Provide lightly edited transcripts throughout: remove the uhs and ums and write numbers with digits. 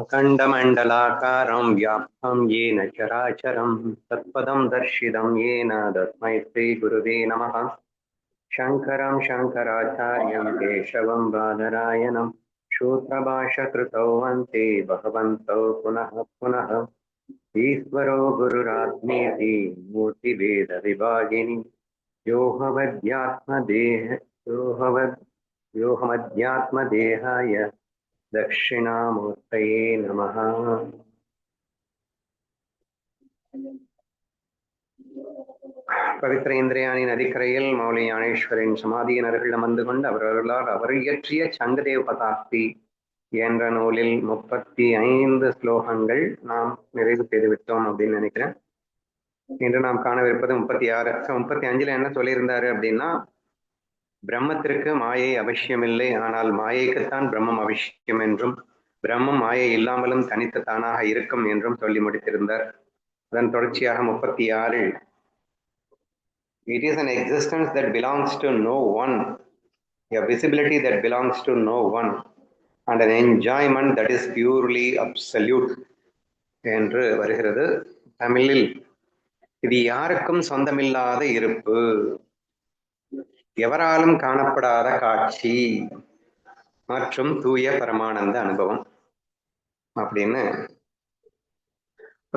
अखण्डमण्डलाकारं व्याप्तं येन चराचरं तत्पदं दर्शितं येन तस्मै श्रीगुरुवे नमः। शङ्करं शङ्कराचार्यं केशवं बादरायणं सूत्रभाष्यकृतौ वन्दे भगवन्तौ पुनः पुनः। ईश्वरो गुरुरात्मेति मूर्तिभेदविभागिनि योऽहमध्यात्मदेहाय दक्षिणामूर्तये नमः। பவித்திர இந்திரியானின் நதிக்கரையில் மௌலி ஞானேஸ்வரின் சமாதியின் அருகில் அமர்ந்து கொண்டு அவர்களால் அவர் இயற்றிய சங்கதேவ பதாஸ்தி என்ற நூலில் 35 ஸ்லோகங்கள் நாம் நிறைவு செய்துவிட்டோம் அப்படின்னு நினைக்கிறேன். இன்று நாம் காணவிருப்பது 36. 35ல என்ன சொல்லியிருந்தாரு அப்படின்னா, பிரம்மத்திற்கு மாயை அவசியமில்லை, ஆனால் மாயைக்குத்தான் பிரம்மம் அவசியம் என்றும் பிரம்மம் மாயை இல்லாமலும் தனித்து தானாக இருக்கும் என்றும் சொல்லி முடித்திருந்தார். அதன் தொடர்ச்சியாக 36 it is an existence that belongs to no one, a visibility that belongs to no one, and an enjoyment that is purely absolute என்று வருகிறது. தமிழில் இது யாருக்கும் சொந்தமில்லாத இருப்பு, எவராலும் காணப்படாத காட்சி மற்றும் தூய பரமானந்த அனுபவம் அப்படின்னு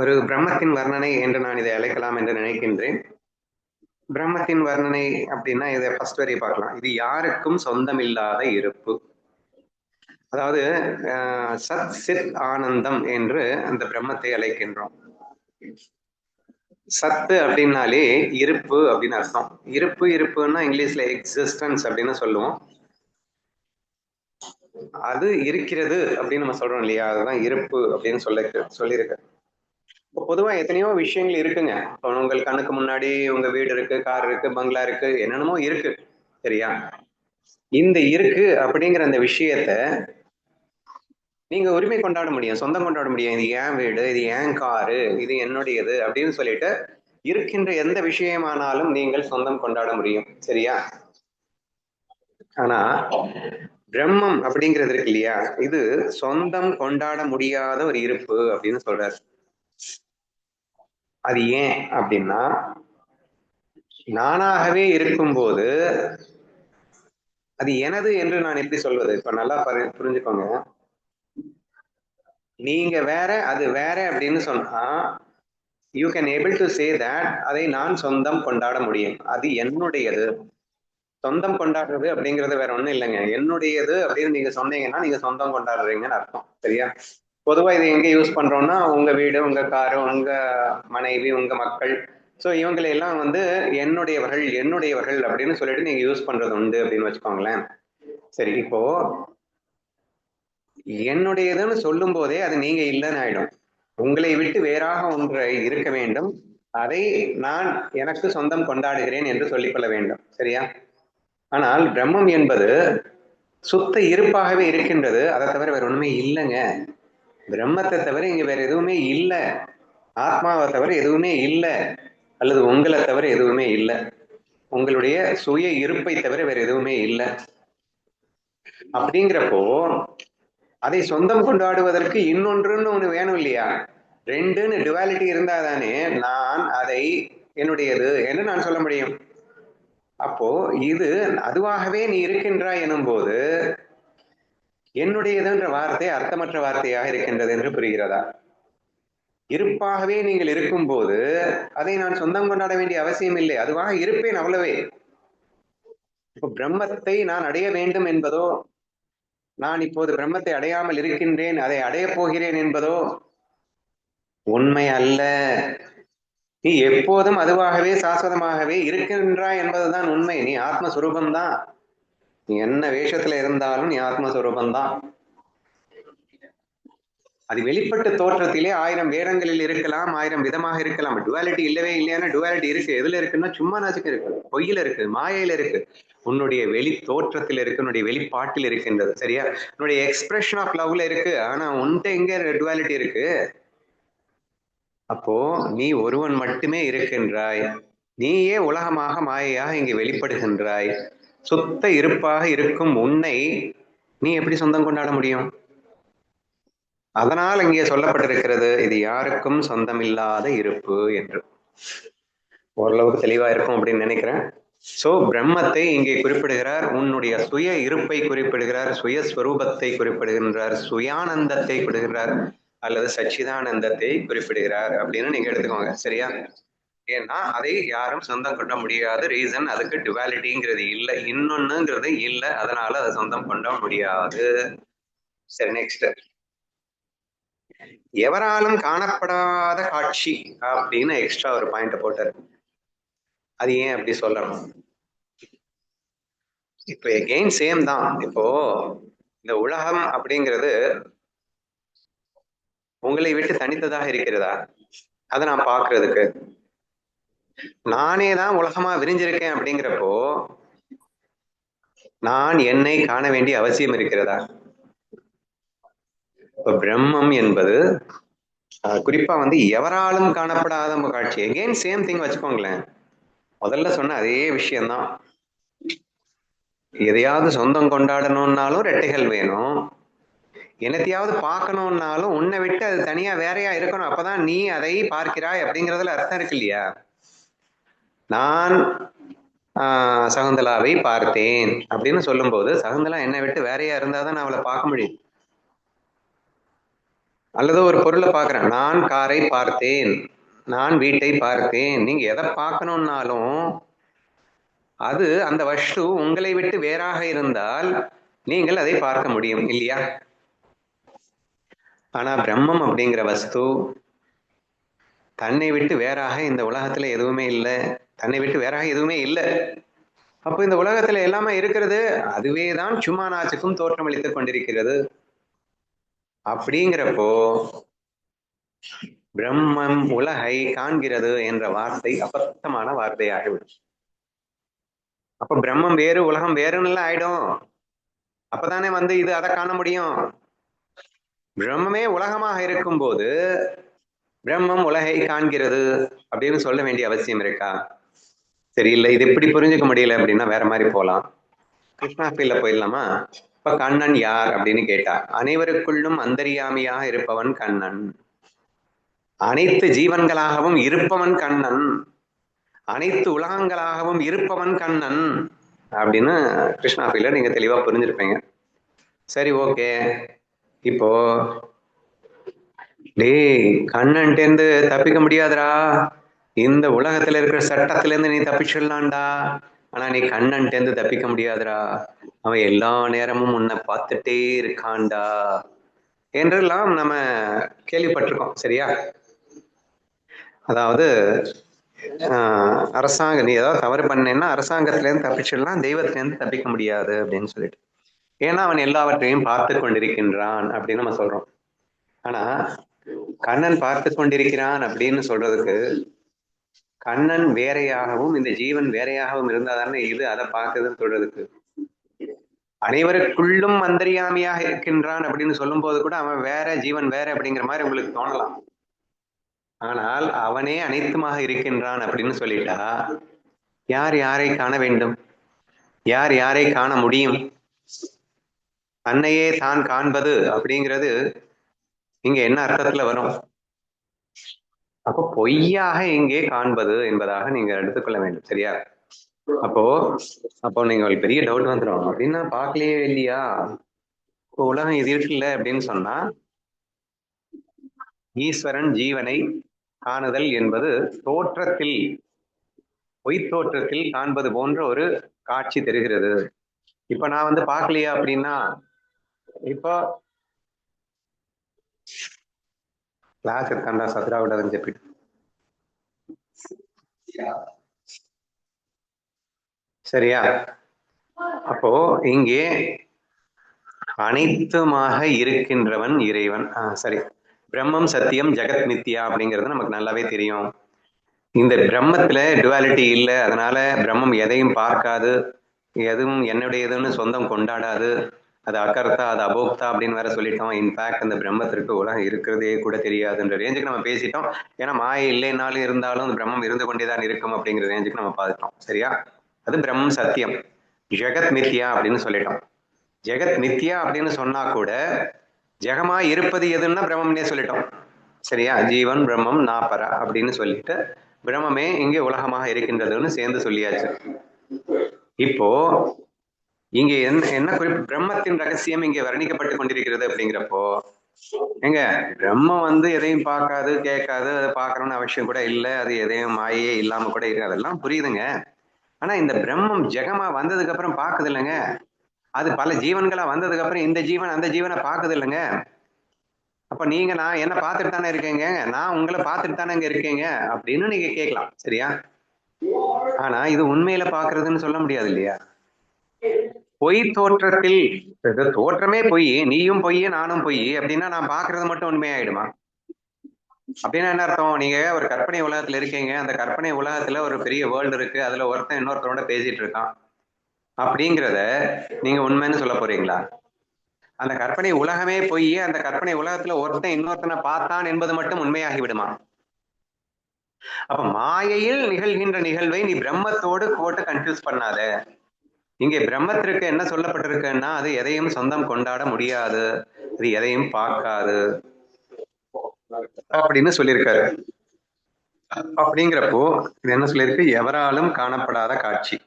ஒரு பிரம்மத்தின் வர்ணனை என்று நான் இதை அழைக்கலாம் என்று நினைக்கின்றேன். பிரம்மத்தின் வர்ணனை அப்படின்னா இதை ஃபர்ஸ்ட் வரை பார்க்கலாம். இது யாருக்கும் சொந்தமில்லாத இருப்பு, அதாவது சத் சித் ஆனந்தம் என்று அந்த பிரம்மத்தை அழைக்கின்றோம். சத்து அப்படின்னாலே இருப்பு அப்படின்னு அர்த்தம். இருப்புன்னா இங்கிலீஷ்ல எக்ஸிஸ்டன்ஸ் அப்படின்னு சொல்லுவோம். அது இருக்கிறது அப்படின்னு நம்ம சொல்றோம் இல்லையா, அதுதான் இருப்பு அப்படின்னு சொல்லியிருக்கு. இப்போ பொதுவா எத்தனையோ விஷயங்கள் இருக்குங்க. உங்கள் கண்ணுக்கு முன்னாடி உங்க வீடு இருக்கு, கார் இருக்கு, பங்களா இருக்கு, என்னென்னமோ இருக்கு, சரியா? இந்த இருக்கு அப்படிங்கிற அந்த விஷயத்த நீங்க உரிமை கொண்டாட முடியும், சொந்தம் கொண்டாட முடியும். இது ஏன் வீடு, இது ஏன் காரு, இது என்னுடையது அப்படின்னு சொல்லிட்டு இருக்கின்ற எந்த விஷயமானாலும் நீங்கள் சொந்தம் கொண்டாட முடியும், சரியா? ஆனா பிரம்மம் அப்படிங்கிறது இருக்கு இல்லையா, இது சொந்தம் கொண்டாட முடியாத ஒரு இருப்பு அப்படின்னு சொல்றாரு. அது ஏன் அப்படின்னா, நானாகவே இருக்கும்போது அது எனது என்று நான் எப்படி சொல்வது? இப்ப நல்லா புரிஞ்சுக்கோங்க. நீங்க வேற அது வேற அப்படின்னு சொன்னா you can able to say that அதை நான் சொந்தம் கொண்டாட முடியும், அது என்னுடையது. சொந்தம் கொண்டாடுறது அப்படிங்கிறது வேற ஒண்ணும் இல்லைங்க. என்னுடையது அப்படின்னு நீங்க சொன்னீங்கன்னா நீங்க சொந்தம் கொண்டாடுறீங்கன்னு அர்த்தம், சரியா? பொதுவா இதை எங்க யூஸ் பண்றோம்னா, உங்க வீடு, உங்க காரு, உங்க மனைவி, உங்க மக்கள், ஸோ இவங்களையெல்லாம் என்னுடையவர்கள் அப்படின்னு சொல்லிட்டு நீங்க யூஸ் பண்றது உண்டு அப்படின்னு வச்சுக்கோங்களேன். சரி, இப்போ என்னுடையதுன்னு சொல்லும் போதே அது நீங்க இல்லைன்னு ஆயிடும். உங்களை விட்டு வேறாக ஒன்றை இருக்க வேண்டும், அதை நான் எனக்கு சொந்தம் கொண்டாடுகிறேன் என்று சொல்லிக்கொள்ள வேண்டும், சரியா? ஆனால் பிரம்மம் என்பது சுத்த இருப்பாகவே இருக்கின்றது. அதை தவிர வேற ஒண்ணுமே இல்லைங்க. பிரம்மத்தை தவிர இங்க வேற எதுவுமே இல்லை, ஆத்மாவை தவிர எதுவுமே இல்லை, அல்லது உங்களை தவிர எதுவுமே இல்லை, உங்களுடைய சுய இருப்பை தவிர வேற எதுவுமே இல்லை. அப்படிங்கிறப்போ அதை சொந்தம் கொண்டாடுவதற்கு இன்னொன்றுன்னு ஒண்ணு வேணும் இல்லையா? ரெண்டுன்னு டுவாலிட்டி இருந்தாதானே நான் அதை என்னுடையது என்று நான் சொல்ல முடியும். அப்போ இது அதுவாகவே நீ இருக்கின்றாய் எனும் போது என்னுடையதுன்ற வார்த்தை அர்த்தமற்ற வார்த்தையாக இருக்கின்றது என்று புரிகிறதா? இருப்பாகவே நீங்கள் இருக்கும் போது அதை நான் சொந்தம் கொண்டாட வேண்டிய அவசியம் இல்லை, அதுவாக இருப்பேன், அவ்வளவே. இப்போ பிரம்மத்தை நான் அடைய வேண்டும் என்பதோ, நான் இப்போது பிரம்மத்தை அடையாமல் இருக்கின்றேன், அதை அடையப் போகிறேன் என்பதோ உண்மை அல்ல. நீ எப்போதும் அதுவாகவே சாஸ்வதமாகவே இருக்கின்றாய் என்பதுதான் உண்மை. நீ ஆத்மஸ்வரூபம்தான். நீ என்ன வேஷத்துல இருந்தாலும் நீ ஆத்மஸ்வரூபம்தான். அது வெளிப்பட்ட தோற்றத்திலே 1000 வேடங்களில் இருக்கலாம், 1000 விதமாக இருக்கலாம். டுவாலிட்டி இல்லவே இல்லையான டுவாலிட்டி இருக்கு. எதுல இருக்குன்னா சும்மா நாச்சுக்கு இருக்கு, பொய்யில இருக்கு, மாயையில இருக்கு, உன்னுடைய வெளி தோற்றத்தில் இருக்கு, உன்னுடைய வெளிப்பாட்டில் இருக்கின்றது, சரியா? உன்னுடைய எக்ஸ்பிரஷன் ஆஃப் லவ்ல இருக்கு. ஆனா உன்கிட்ட எங்க டுவாலிட்டி இருக்கு? அப்போ நீ ஒருவன் மட்டுமே இருக்கின்றாய், நீயே உலகமாக மாயையாக இங்கே வெளிப்படுகின்றாய். சுத்த இருப்பாக இருக்கும் உன்னை நீ எப்படி சொந்தம் கொண்டாட முடியும்? அதனால் இங்கே சொல்லப்பட்டிருக்கிறது இது யாருக்கும் சொந்தமில்லாத இருப்பு என்று. ஓரளவுக்கு தெளிவா இருக்கும் அப்படின்னு நினைக்கிறேன். சோ பிரம்மத்தை இங்கே குறிப்பிடுகிறார், உன்னுடைய சுய இருப்பை குறிப்பிடுகிறார், சுயஸ்வரூபத்தை குறிப்பிடுகின்றார், சுயானந்தத்தை குறிப்பிடுகிறார், அல்லது சச்சிதானந்தத்தை குறிப்பிடுகிறார் அப்படின்னு நீங்க எடுத்துக்கோங்க. சரியா? ஏன்னா அதை யாரும் சொந்தம் கொண்ட முடியாது. ரீசன் அதுக்கு டுவாலிட்டிங்கிறது இல்லை, இன்னொன்னுங்கிறது இல்லை, அதனால அதை சொந்தம் கொண்ட முடியாது. சரி, நெக்ஸ்ட். எவராலும் காணப்படாத காட்சி அப்படின்னு எக்ஸ்ட்ரா ஒரு பாயிண்ட் போட்டார். அது ஏன் அப்படி சொல்லணும்? இப்ப எகெயின் சேம் தான். இப்போ இந்த உலகம் அப்படிங்கிறது உங்களை விட்டு தனித்ததாக இருக்கிறதா? அதை நான் பாக்குறதுக்கு நானே தான் உலகமா விரிஞ்சிருக்கேன் அப்படிங்கிறப்போ நான் என்னை காண வேண்டிய அவசியம் இருக்கிறதா? இப்ப பிரம்மம் என்பது குறிப்பா எவராலும் காணப்படாத காட்சி. எகெயின் சேம் திங் வச்சுக்கோங்களேன். முதல்ல சொன்ன அதே விஷயம்தான். எதையாவது சொந்தம் கொண்டாடணும்னாலும் ரெட்டைகள் வேணும், என்னத்தையாவது பார்க்கணும்னாலும் உன்னை விட்டு அது தனியா வேறையா இருக்கணும், அப்பதான் நீ அதை பார்க்கிறாய் அப்படிங்கிறதுல அர்த்தம் இருக்கு இல்லையா? நான் சகுந்தலாவை பார்த்தேன் அப்படின்னு சொல்லும் போது சகுந்தலா என்னை விட்டு வேறையா இருந்தாதான் நான் அவளை பார்க்க முடியும். அல்லது ஒரு பொருளை பார்க்கிறேன், நான் காரை பார்த்தேன், நான் வீட்டை பார்த்தேன், நீங்க எதை பார்க்கணும்னாலும் அது அந்த வஸ்து உங்களை விட்டு வேறாக இருந்தால் நீங்கள் அதை பார்க்க முடியும் இல்லையா? ஆனா பிரம்மம் அப்படிங்கிற வஸ்து தன்னை விட்டு வேறாக இந்த உலகத்துல எதுவுமே இல்லை, தன்னை விட்டு வேறாக எதுவுமே இல்லை. அப்போ இந்த உலகத்துல எல்லாமே இருக்கிறது அதுவேதான் சும்மா நாச்சுக்கும் தோற்றம் அளித்துக் கொண்டிருக்கிறது. அப்படிங்கிறப்போ பிரம்மம் உலகை காண்கிறது என்ற வார்த்தை அபத்தமான வார்த்தையாகிவிடும். அப்ப பிரம்மம் வேறு உலகம் வேறுன்னு ஆயிடும். அப்பதானே இது அதை காண முடியும். பிரம்மமே உலகமாக இருக்கும் போது பிரம்மம் உலகை காண்கிறது அப்படின்னு சொல்ல வேண்டிய அவசியம் இருக்கா? சரியில்லை. இது எப்படி புரிஞ்சுக்க முடியல அப்படின்னா வேற மாதிரி போலாம். கிருஷ்ணாபில போயிடலாமா? இப்ப கண்ணன் யார் அப்படின்னு கேட்டா, அனைவருக்குள்ளும் அந்தரியாமியாக இருப்பவன் கண்ணன், அனைத்து ஜீவன்களாகவும் இருப்பவன் கண்ணன், அனைத்து உலகங்களாகவும் இருப்பவன் கண்ணன் அப்படின்னு கிருஷ்ணாபில நீங்க தெளிவா புரிஞ்சிருப்பீங்க. சரி, ஓகே. இப்போ டேய், கண்ணன்ட்டேந்து தப்பிக்க முடியாதுடா, இந்த உலகத்துல இருக்கிற சட்டத்துல இருந்து நீ தப்பிச்சிடலாம்டா, ஆனா நீ கண்ணன்ட்டேந்து தப்பிக்க முடியாதுடா, அவன் எல்லா நேரமும் உன்னை பார்த்துட்டே இருக்கான்டா என்றெல்லாம் நம்ம கேள்விப்பட்டிருக்கோம். சரியா? அதாவது அரசாங்கம் நீ ஏதாவது தவறு பண்ணேன்னா அரசாங்கத்துல இருந்து தப்பிச்சிடலாம், தெய்வத்துல இருந்து தப்பிக்க முடியாது அப்படின்னு சொல்லிட்டு. ஏன்னா அவன் எல்லாவற்றையும் பார்த்து கொண்டிருக்கின்றான் அப்படின்னு நம்ம சொல்றோம். ஆனா கண்ணன் பார்த்து கொண்டிருக்கிறான் அப்படின்னு சொல்றதுக்கு கண்ணன் வேறையாகவும் இந்த ஜீவன் வேறையாகவும் இருந்தாதானே இது அதை பார்க்குதுன்னு சொல்றதுக்கு. அனைவருக்குள்ளும் அந்தரியாமியாக இருக்கின்றான் அப்படின்னு சொல்லும் போது கூட அவன் வேற, ஜீவன் வேற அப்படிங்கிற மாதிரி உங்களுக்கு தோணலாம். ஆனால் அவனே அனைத்துமாக இருக்கின்றான் அப்படின்னு சொல்லிட்டா யார் யாரை காண வேண்டும்? யார் யாரை காண முடியும்? தன்னையே தான் காண்பது அப்படிங்கிறது இங்க என்ன அர்த்தத்துல வரும்? அப்போ பொய்யாக இங்கே காண்பது என்பதாக நீங்க எடுத்துக்கொள்ள வேண்டும். சரியா? அப்போ நீங்க ஒரு பெரிய டவுட் வந்துடும். அப்படின்னா பார்க்கலையே இல்லையா, இப்போ உலகம் இது இருக்குல்ல அப்படின்னு சொன்னா ஈஸ்வரன் ஜீவனை காணுதல் என்பது தோற்றத்தில், பொய்த்தோற்றத்தில் காண்பது போன்ற ஒரு காட்சி தெரிகிறது. இப்ப நான் பார்க்கலையா அப்படின்னா இப்போ கிளாஸ் எடுத்தாண்டா சதுரா விடாதுன்னு చెప్పి சரியா? அப்போ இங்கே அனைத்துமாக இருக்கின்றவன் இறைவன். சரி, பிரம்மம் சத்தியம் ஜெகத் மித்யா அப்படிங்கிறது நமக்கு நல்லாவே தெரியும். இந்த பிரம்மத்துல டுவாலிட்டி இல்லை, அதனால பிரம்மம் எதையும் பார்க்காது, எதுவும் என்னுடையதுன்னு சொந்தம் கொண்டாடாது, அது அகர்த்தா, அது அபோக்தா அப்படின்னு வேற சொல்லிட்டோம். இன்ஃபேக்ட் அந்த பிரம்மத்திற்கு உலகம் இருக்கிறதே கூட தெரியாதுன்ற ரேஞ்சுக்கு நம்ம பேசிட்டோம். ஏன்னா மாயை இல்லைனாலும் இருந்தாலும் அந்த பிரம்மம் இருந்து கொண்டேதான் இருக்கும் அப்படிங்கிற ரேஞ்சுக்கு நம்ம பார்த்துட்டோம். சரியா? அது பிரம்மம் சத்தியம், ஜெகத் மித்யா அப்படின்னு சொல்லிட்டோம். ஜெகத் மித்யா அப்படின்னு சொன்னா கூட ஜெகமா இருப்பது எதுன்னா பிரம்மம்னே சொல்லிட்டோம். சரியா? ஜீவன் பிரம்மம் நாபரா அப்படின்னு சொல்லிட்டு பிரம்மமே இங்கே உலகமாக இருக்கின்றதுன்னு சேர்ந்து சொல்லியாச்சு. இப்போ இங்க என்ன குறிப்பு, பிரம்மத்தின் ரகசியம் இங்கே வர்ணிக்கப்பட்டு கொண்டிருக்கிறது அப்படிங்கிறப்போ, எங்க பிரம்மம் வந்து எதையும் பார்க்காது கேட்காது, அதை பார்க்கணும்னு அவசியம் கூட இல்லை, அது எதையும் மாயே இல்லாம கூட இருக்கு, அதெல்லாம் புரியுதுங்க. ஆனா இந்த பிரம்மம் ஜெகமா வந்ததுக்கு அப்புறம் பாக்குது இல்லைங்க, அது பல ஜீவன்களா வந்ததுக்கு அப்புறம் இந்த ஜீவன் அந்த ஜீவனை பாக்குது இல்லைங்க. அப்ப நீங்க நான் என்ன பார்த்துட்டு தானே இருக்கேங்க, நான் உங்களை பார்த்துட்டு தானே இங்க இருக்கேங்க அப்படின்னு நீங்க கேட்கலாம். சரியா? ஆனா இது உண்மையில பாக்குறதுன்னு சொல்ல முடியாது இல்லையா? பொய் தோற்றத்தில், தோற்றமே பொய், நீயும் பொய் நானும் பொய் அப்படின்னா நான் பாக்குறது மட்டும் உண்மையாயிடுமா? அப்படின்னா என்ன அர்த்தம்? நீங்க ஒரு கற்பனை உலகத்துல இருக்கீங்க, அந்த கற்பனை உலகத்துல ஒரு பெரிய வேர்ல்டு இருக்கு, அதுல ஒருத்தன் இன்னொருத்தரோட பேசிட்டு இருக்கான் அப்படிங்கிறத நீங்க உண்மைன்னு சொல்ல போறீங்களா? அந்த கற்பனை உலகமே பொய், அந்த கற்பனை உலகத்துல ஒருத்தன் இன்னொருத்தனை பார்த்தான் என்பது மட்டும் உண்மையாகி விடுமா? அப்ப மாயையில் நிகழ்கின்ற நிகழ்வை நீ பிரம்மத்தோடு போட்டு கன்ஃபியூஸ் பண்ணாத. இங்கே பிரம்மத்திற்கு என்ன சொல்லப்பட்டிருக்குன்னா, அது எதையும் சொந்தம் கொண்டாட முடியாது, அது எதையும் பார்க்காது அப்படின்னு சொல்லியிருக்காரு. அப்படிங்கிறப்போ இது என்ன சொல்லியிருக்கு? எவராலும் காணப்படாத காட்சி.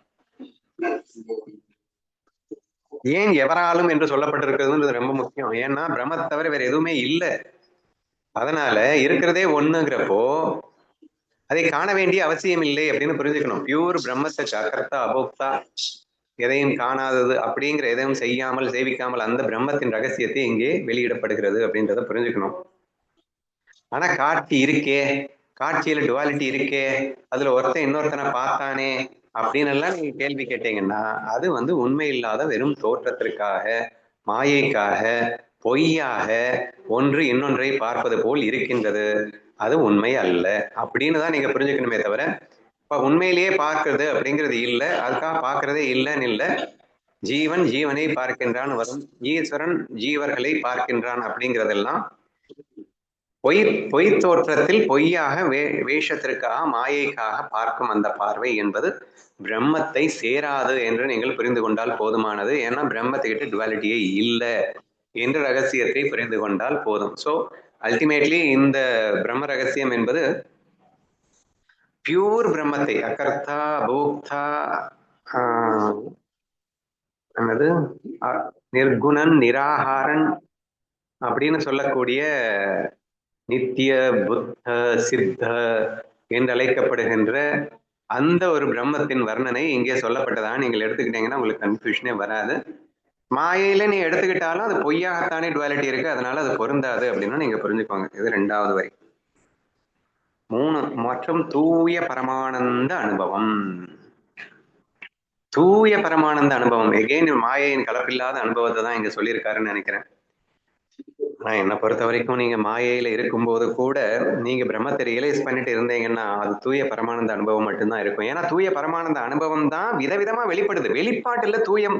ஏன் எவராலும் என்று சொல்லப்பட்டிருக்கிறதுன்றது ரொம்ப முக்கியம். ஏன்னா பிரம்மத்தை தவிர வேற எதுவுமே இல்லை, அதனால இருக்கிறதே ஒண்ணுங்கிறப்போ அதை காண வேண்டிய அவசியம் இல்லை அப்படின்னு புரிஞ்சுக்கணும். பியூர் பிரம்மத்துக்கு அகர்த்தா அபோக்தா, எதையும் காணாதது அப்படிங்கிற, எதையும் செய்யாமல் சேவிக்காமல் அந்த பிரம்மத்தின் ரகசியத்தை இங்கே வெளியிடப்படுகிறது அப்படின்றத புரிஞ்சுக்கணும். ஆனா காட்சி இருக்கே, காட்சியில டுவாலிட்டி இருக்கே, அதுல ஒருத்தன் இன்னொருத்தனை பார்த்தானே அப்படின்னு எல்லாம் நீங்க கேள்வி கேட்டீங்கன்னா அது வந்து உண்மை இல்லாத வெறும் தோற்றத்திற்காக, மாயைக்காக, பொய்யாக ஒன்று இன்னொன்றை பார்ப்பது போல் இருக்கின்றது, அது உண்மை அல்ல அப்படின்னு தான் நீங்க புரிஞ்சுக்கணுமே தவிர, இப்ப உண்மையிலேயே பார்க்கிறது அப்படிங்கிறது இல்லை, அதுக்காக பார்க்கறதே இல்லைன்னு இல்லை. ஜீவன் ஜீவனை பார்க்கின்றான் வரும், ஈஸ்வரன் ஜீவர்களை பார்க்கின்றான் அப்படிங்கிறதெல்லாம் பொய், பொய் தோற்றத்தில் பொய்யாக வேஷத்திற்காக மாயைக்காக பார்க்கும் அந்த பார்வை என்பது பிரம்மத்தை சேராது என்று நீங்கள் புரிந்து கொண்டால் போதுமானது. ஏன்னா பிரம்மத்துக்கிட்ட டுவாலிட்டியே இல்லை என்ற ரகசியத்தை புரிந்து கொண்டால் போதும். ஸோ அல்டிமேட்லி இந்த பிரம்ம ரகசியம் என்பது பியூர் பிரம்மத்தை, அகர்த்தா போக்தா என்னது நிர்குணன் நிராகாரன் அப்படின்னு சொல்லக்கூடிய நித்திய புத்த சித்த என்று அழைக்கப்படுகின்ற அந்த ஒரு பிரம்மத்தின் வர்ணனை இங்கே சொல்லப்பட்டதா நீங்கள் எடுத்துக்கிட்டீங்கன்னா உங்களுக்கு கன்ஃபியூஷனே வராது. மாயையில நீ எடுத்துக்கிட்டாலும் அது பொய்யாகத்தானே டுவாலிட்டி இருக்கு, அதனால அது பொருந்தாது அப்படின்னு நீங்க புரிஞ்சுக்கோங்க. இது 2வது வரி. 3 மற்றும் தூய பரமானந்த அனுபவம். தூய பரமானந்த அனுபவம் எகெயின் மாயையின் கலப்பில்லாத அனுபவத்தை தான் இங்க சொல்லியிருக்காருன்னு நினைக்கிறேன். ஆனா என்னை பொறுத்த வரைக்கும் நீங்க மாயையில இருக்கும்போது கூட நீங்க பிரம்மத்தை ரியலைஸ் பண்ணிட்டு இருந்தீங்கன்னா அது தூய பரமானந்த அனுபவம் மட்டும்தான் இருக்கும். ஏன்னா தூய பரமானந்த அனுபவம் தான் விதவிதமா வெளிப்படுது. வெளிப்பாட்டுல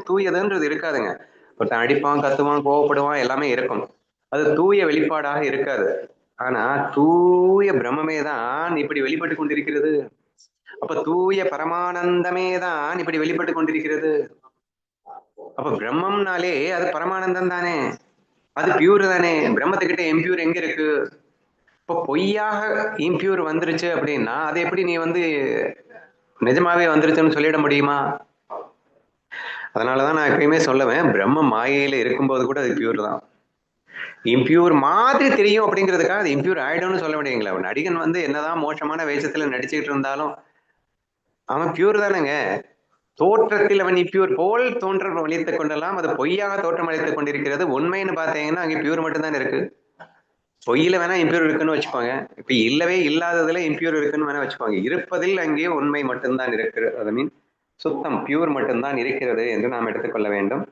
தூயதுன்றது இருக்காதுங்க. ஒருத்தன் அடிப்பான், கத்துவான், கோவப்படுவான், எல்லாமே இருக்கும். அது தூய வெளிப்பாடாக இருக்காது. ஆனா தூய பிரம்மமே தான் இப்படி வெளிப்பட்டு கொண்டிருக்கிறது. அப்ப தூய பரமானந்தமே தான் இப்படி வெளிப்பட்டு கொண்டிருக்கிறது. அப்ப பிரம்மம்னாலே அது பரமானந்தம் தானே, அது பியூர் தானே. பிரம்மத்துக்கிட்ட இம்பியூர் எங்க இருக்கு? இப்போ பொய்யாக இம்பியூர் வந்துருச்சு அப்படின்னா அது எப்படி நீ வந்து நிஜமாவே வந்துருச்சுன்னு சொல்லிட முடியுமா? அதனாலதான் நான் எப்பயுமே சொல்லுவேன், பிரம்ம மாயையில இருக்கும்போது கூட அது பியூர் தான். இம்பியூர் மாதிரி தெரியும் அப்படிங்கிறதுக்காக அது இம்பியூர் ஆயிடும்னு சொல்ல முடியுங்களா? நடிகன் வந்து என்னதான் மோசமான வேஷத்துல நடிச்சுக்கிட்டு இருந்தாலும் அவன் பியூர் தானேங்க. தோற்றத்தில் அவன் இம்பியூர் போல் தோற்றம் அளித்துக் கொண்டெல்லாம் அது பொய்யாக தோற்றம் அளித்துக் கொண்டிருக்கிறது. உண்மைன்னு பார்த்தீங்கன்னா அங்கே பியூர் மட்டும்தான் இருக்கு. பொய்யில வேணா இம்பியூர் இருக்குன்னு வச்சுக்கோங்க, இப்ப இல்லவே இல்லாததுல இம்பியூர் இருக்குன்னு வேணா வச்சுக்கோங்க. இருப்பதில் அங்கே உண்மை மட்டும்தான் இருக்கிறது. அது மீன் சுத்தம் பியூர் மட்டும்தான் இருக்கிறது என்று நாம் எடுத்துக்கொள்ள வேண்டும்.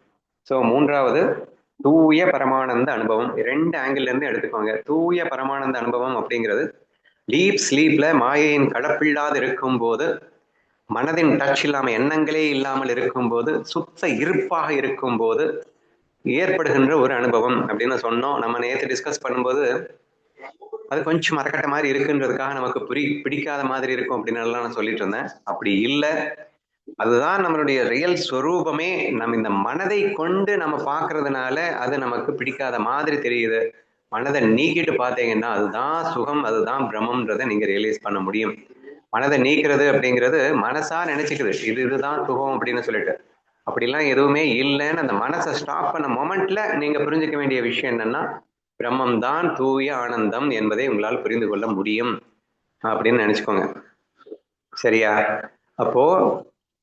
ஸோ 3வது தூய பரமானந்த அனுபவம். 2 ஆங்கிள் இருந்து எடுத்துக்கோங்க. தூய பரமானந்த அனுபவம் அப்படிங்கிறது டீப் ஸ்லீப்ல மாயையின் கலப்பில்லாது இருக்கும் போது, மனதின் டச் இல்லாம எண்ணங்களே இல்லாமல் இருக்கும்போது, சுத்த இருப்பாக இருக்கும்போது ஏற்படுகின்ற ஒரு அனுபவம் அப்படின்னு சொன்னோம். நம்ம நேற்று டிஸ்கஸ் பண்ணும்போது அது கொஞ்சம் மரக்கட்ட மாதிரி இருக்குன்றதுக்காக நமக்கு பிடிக்காத மாதிரி இருக்கும் அப்படின்னு எல்லாம் நான் சொல்லிட்டு இருந்தேன். அப்படி இல்லை, அதுதான் நம்மளுடைய ரியல் ஸ்வரூபமே. நம்ம இந்த மனதை கொண்டு நம்ம பார்க்கறதுனால அது நமக்கு பிடிக்காத மாதிரி தெரியுது. மனதை நீக்கிட்டு பார்த்தீங்கன்னா அதுதான் சுகம், அதுதான் பிரம்மன்றதை நீங்க ரியலைஸ் பண்ண முடியும். மனதை நீக்கிறது அப்படிங்கிறது மனசா நினைச்சுக்குது இதுதான் சுகம் அப்படின்னு சொல்லிட்டு. அப்படிலாம் எதுவுமே இல்லைன்னு அந்த மனசை ஸ்டாப் பண்ண மொமெண்ட்ல நீங்க புரிஞ்சுக்க வேண்டிய விஷயம் என்னன்னா, பிரம்மம் தான் தூய ஆனந்தம் என்பதை உங்களால் புரிந்து கொள்ள முடியும் அப்படின்னு நினைச்சுக்கோங்க. சரியா? அப்போ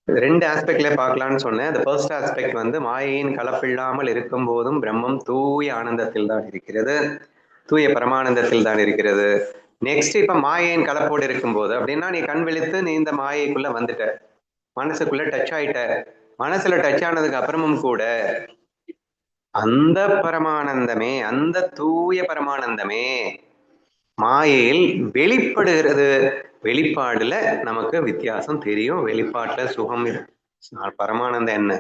ரெண்டு ஆஸ்பெக்ட்ல பார்க்கலாம்னு சொன்னேன். அந்த ஃபர்ஸ்ட் ஆஸ்பெக்ட் வந்து மாயையின் கலப்பில்லாமல் இருக்கும் போதும் பிரம்மம் தூய ஆனந்தத்தில் தான் இருக்கிறது, தூய பரமானந்தத்தில் தான் இருக்கிறது. நெக்ஸ்ட் இப்ப மாயையின் கலப்போடு இருக்கும்போது அப்படின்னா நீ கண் விழித்து நீ இந்த மாயைக்குள்ள வந்துட்ட, மனசுக்குள்ள டச் ஆயிட்ட. மனசுல டச் ஆனதுக்கு அப்புறமும் கூட அந்த பரமானந்தமே, அந்த தூய பரமானந்தமே மாயையில் வெளிப்படுகிறது. வெளிப்பாடுல நமக்கு வித்தியாசம் தெரியும். வெளிப்பாட்டுல சுகம் பரமானந்தம் என்ன,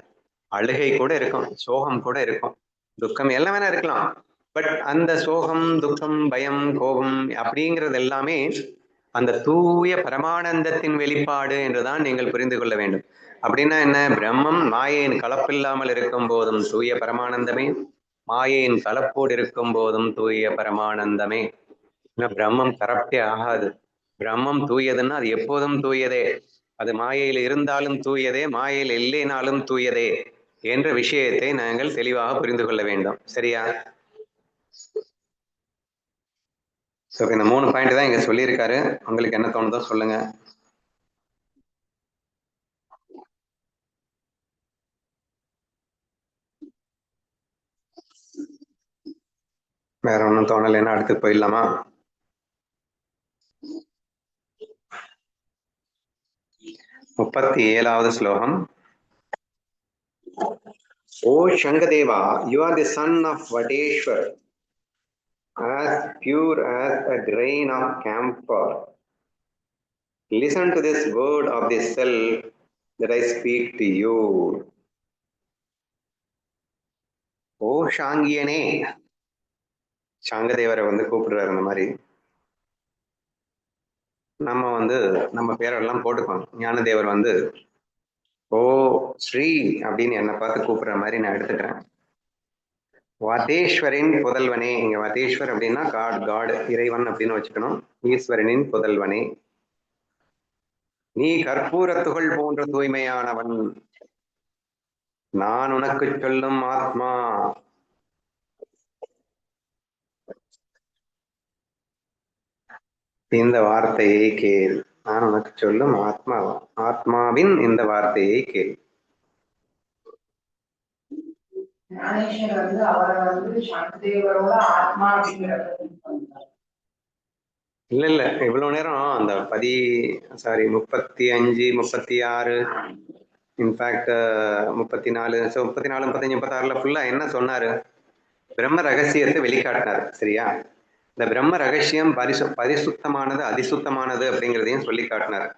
அழுகை கூட இருக்கும், சோகம் கூட இருக்கும், துக்கம் எல்லாம் வேணா இருக்கலாம். பட் அந்த சோகம், துக்கம், பயம், கோபம் அப்படிங்கிறது எல்லாமே அந்த தூய பரமானந்தத்தின் வெளிப்பாடு என்றுதான் நீங்கள் புரிந்து கொள்ள வேண்டும். அப்படின்னா என்ன? பிரம்மம் மாயையின் கலப்பில்லாமல் இருக்கும் போதும் தூய பரமானந்தமே, மாயையின் கலப்போடு இருக்கும் போதும் தூய பரமானந்தமே. பிரம்மம் கரப்டே ஆகாது. பிரம்மம் தூயதுன்னா அது எப்போதும் தூயதே. அது மாயையில் இருந்தாலும் தூயதே, மாயையில் இல்லைனாலும் தூயதே என்ற விஷயத்தை நாங்கள் தெளிவாக புரிந்து கொள்ள வேண்டும். சரியா? ஸோ இந்த 3 பாயிண்ட் தான் இங்க சொல்லியிருக்காரு. உங்களுக்கு என்ன தோணுதோ சொல்லுங்க. வேற ஒன்றும் தோணலைன்னா அடுத்து போயிடலாமா? முப்பத்தி 7வது ஸ்லோகம். ஓ சங்கதேவா, you are the son of Vadeshwar, as pure as a grain of camphor. Listen to this word of the self that I speak to you. ஓ சாங்கியனே, சாங்கதேவரை வந்து கூப்பிடுறாரு. இந்த மாதிரி நம்ம பேரெல்லாம் போட்டுக்கோங்க. ஞானதேவர் வந்து ஓ ஸ்ரீ அப்படின்னு என்னை பார்த்து கூப்பிடுற மாதிரி நான் எடுத்துக்கிறேன். வதேஸ்வரின் புதல்வனே, இங்க வதேஸ்வர் அப்படின்னா காட் இறைவன் அப்படின்னு வச்சுக்கணும். ஈஸ்வரனின் புதல்வனே, நீ கற்பூர துகள் போன்ற தூய்மையானவன், நான் உனக்கு சொல்லும் ஆத்மா. இந்த வார்த்தையை கேள். நான் உனக்கு சொல்லும் ஆத்மாவின் இந்த வார்த்தையை கேள். ஞானேஸ்வர் வந்து அவரை வந்து சங்கதேவரோட ஆத்மா அப்படிங்கிற இல்ல இவ்வளவு நேரம் அந்த 35, 36, இன்ஃபேக்ட் 34, 34, 35, 36 ஃபுல்லா என்ன சொன்னாரு? பிரம்ம ரகசியத்தை வெளிக்காட்டினார். சரியா? இந்த பிரம்ம ரகசியம் பரிசுத்தமானது, அதிசுத்தமானது அப்படிங்கிறதையும் சொல்லி காட்டினார்.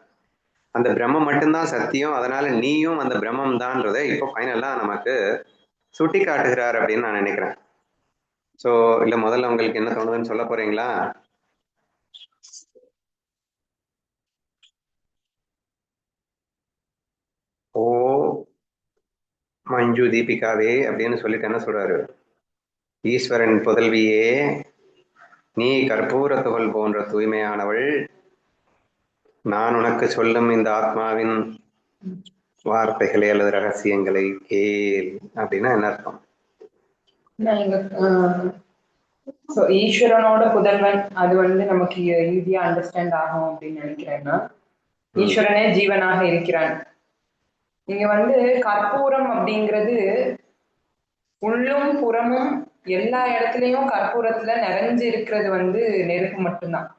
அந்த பிரம்மம் மட்டும்தான் சத்தியம், அதனால நீயும் அந்த பிரம்மம் தான்றதை இப்போ ஃபைனலா நமக்கு சுட்டி காட்டுகிறார் அப்படின்னு நான் நினைக்கிறேன். ஸோ இல்ல முதல்ல உங்களுக்கு என்ன தோணுதுன்னு சொல்ல போறீங்களா? ஓ மஞ்சு தீபிகாவே அப்படின்னு சொல்லிட்டு என்ன சொல்றாரு? ஈஸ்வரன் புதல்வியே, நீ கற்பூர துகள் போன்ற தூய்மையானவள், நான் உனக்கு சொல்லும் இந்த ஆத்மாவின் வார்த்தைகளை அல்லது ரகசியங்களை கேள் அப்படின்னா என்ன அர்த்தம்? ஈஸ்வரனோட புதல்வன் அது வந்து நமக்கு ஈஸியா அண்டர்ஸ்டாண்ட் ஆகும் அப்படின்னு நினைக்கிறேன்னா, ஈஸ்வரனே ஜீவனாக இருக்கிறான். இங்க வந்து கற்பூரம் அப்படிங்கிறது உள்ளும் புறமும் எல்லா இடத்துலயும் கற்பூரத்துல நிறைஞ்சு இருக்கிறது வந்து நெருப்பு மட்டும்தான்.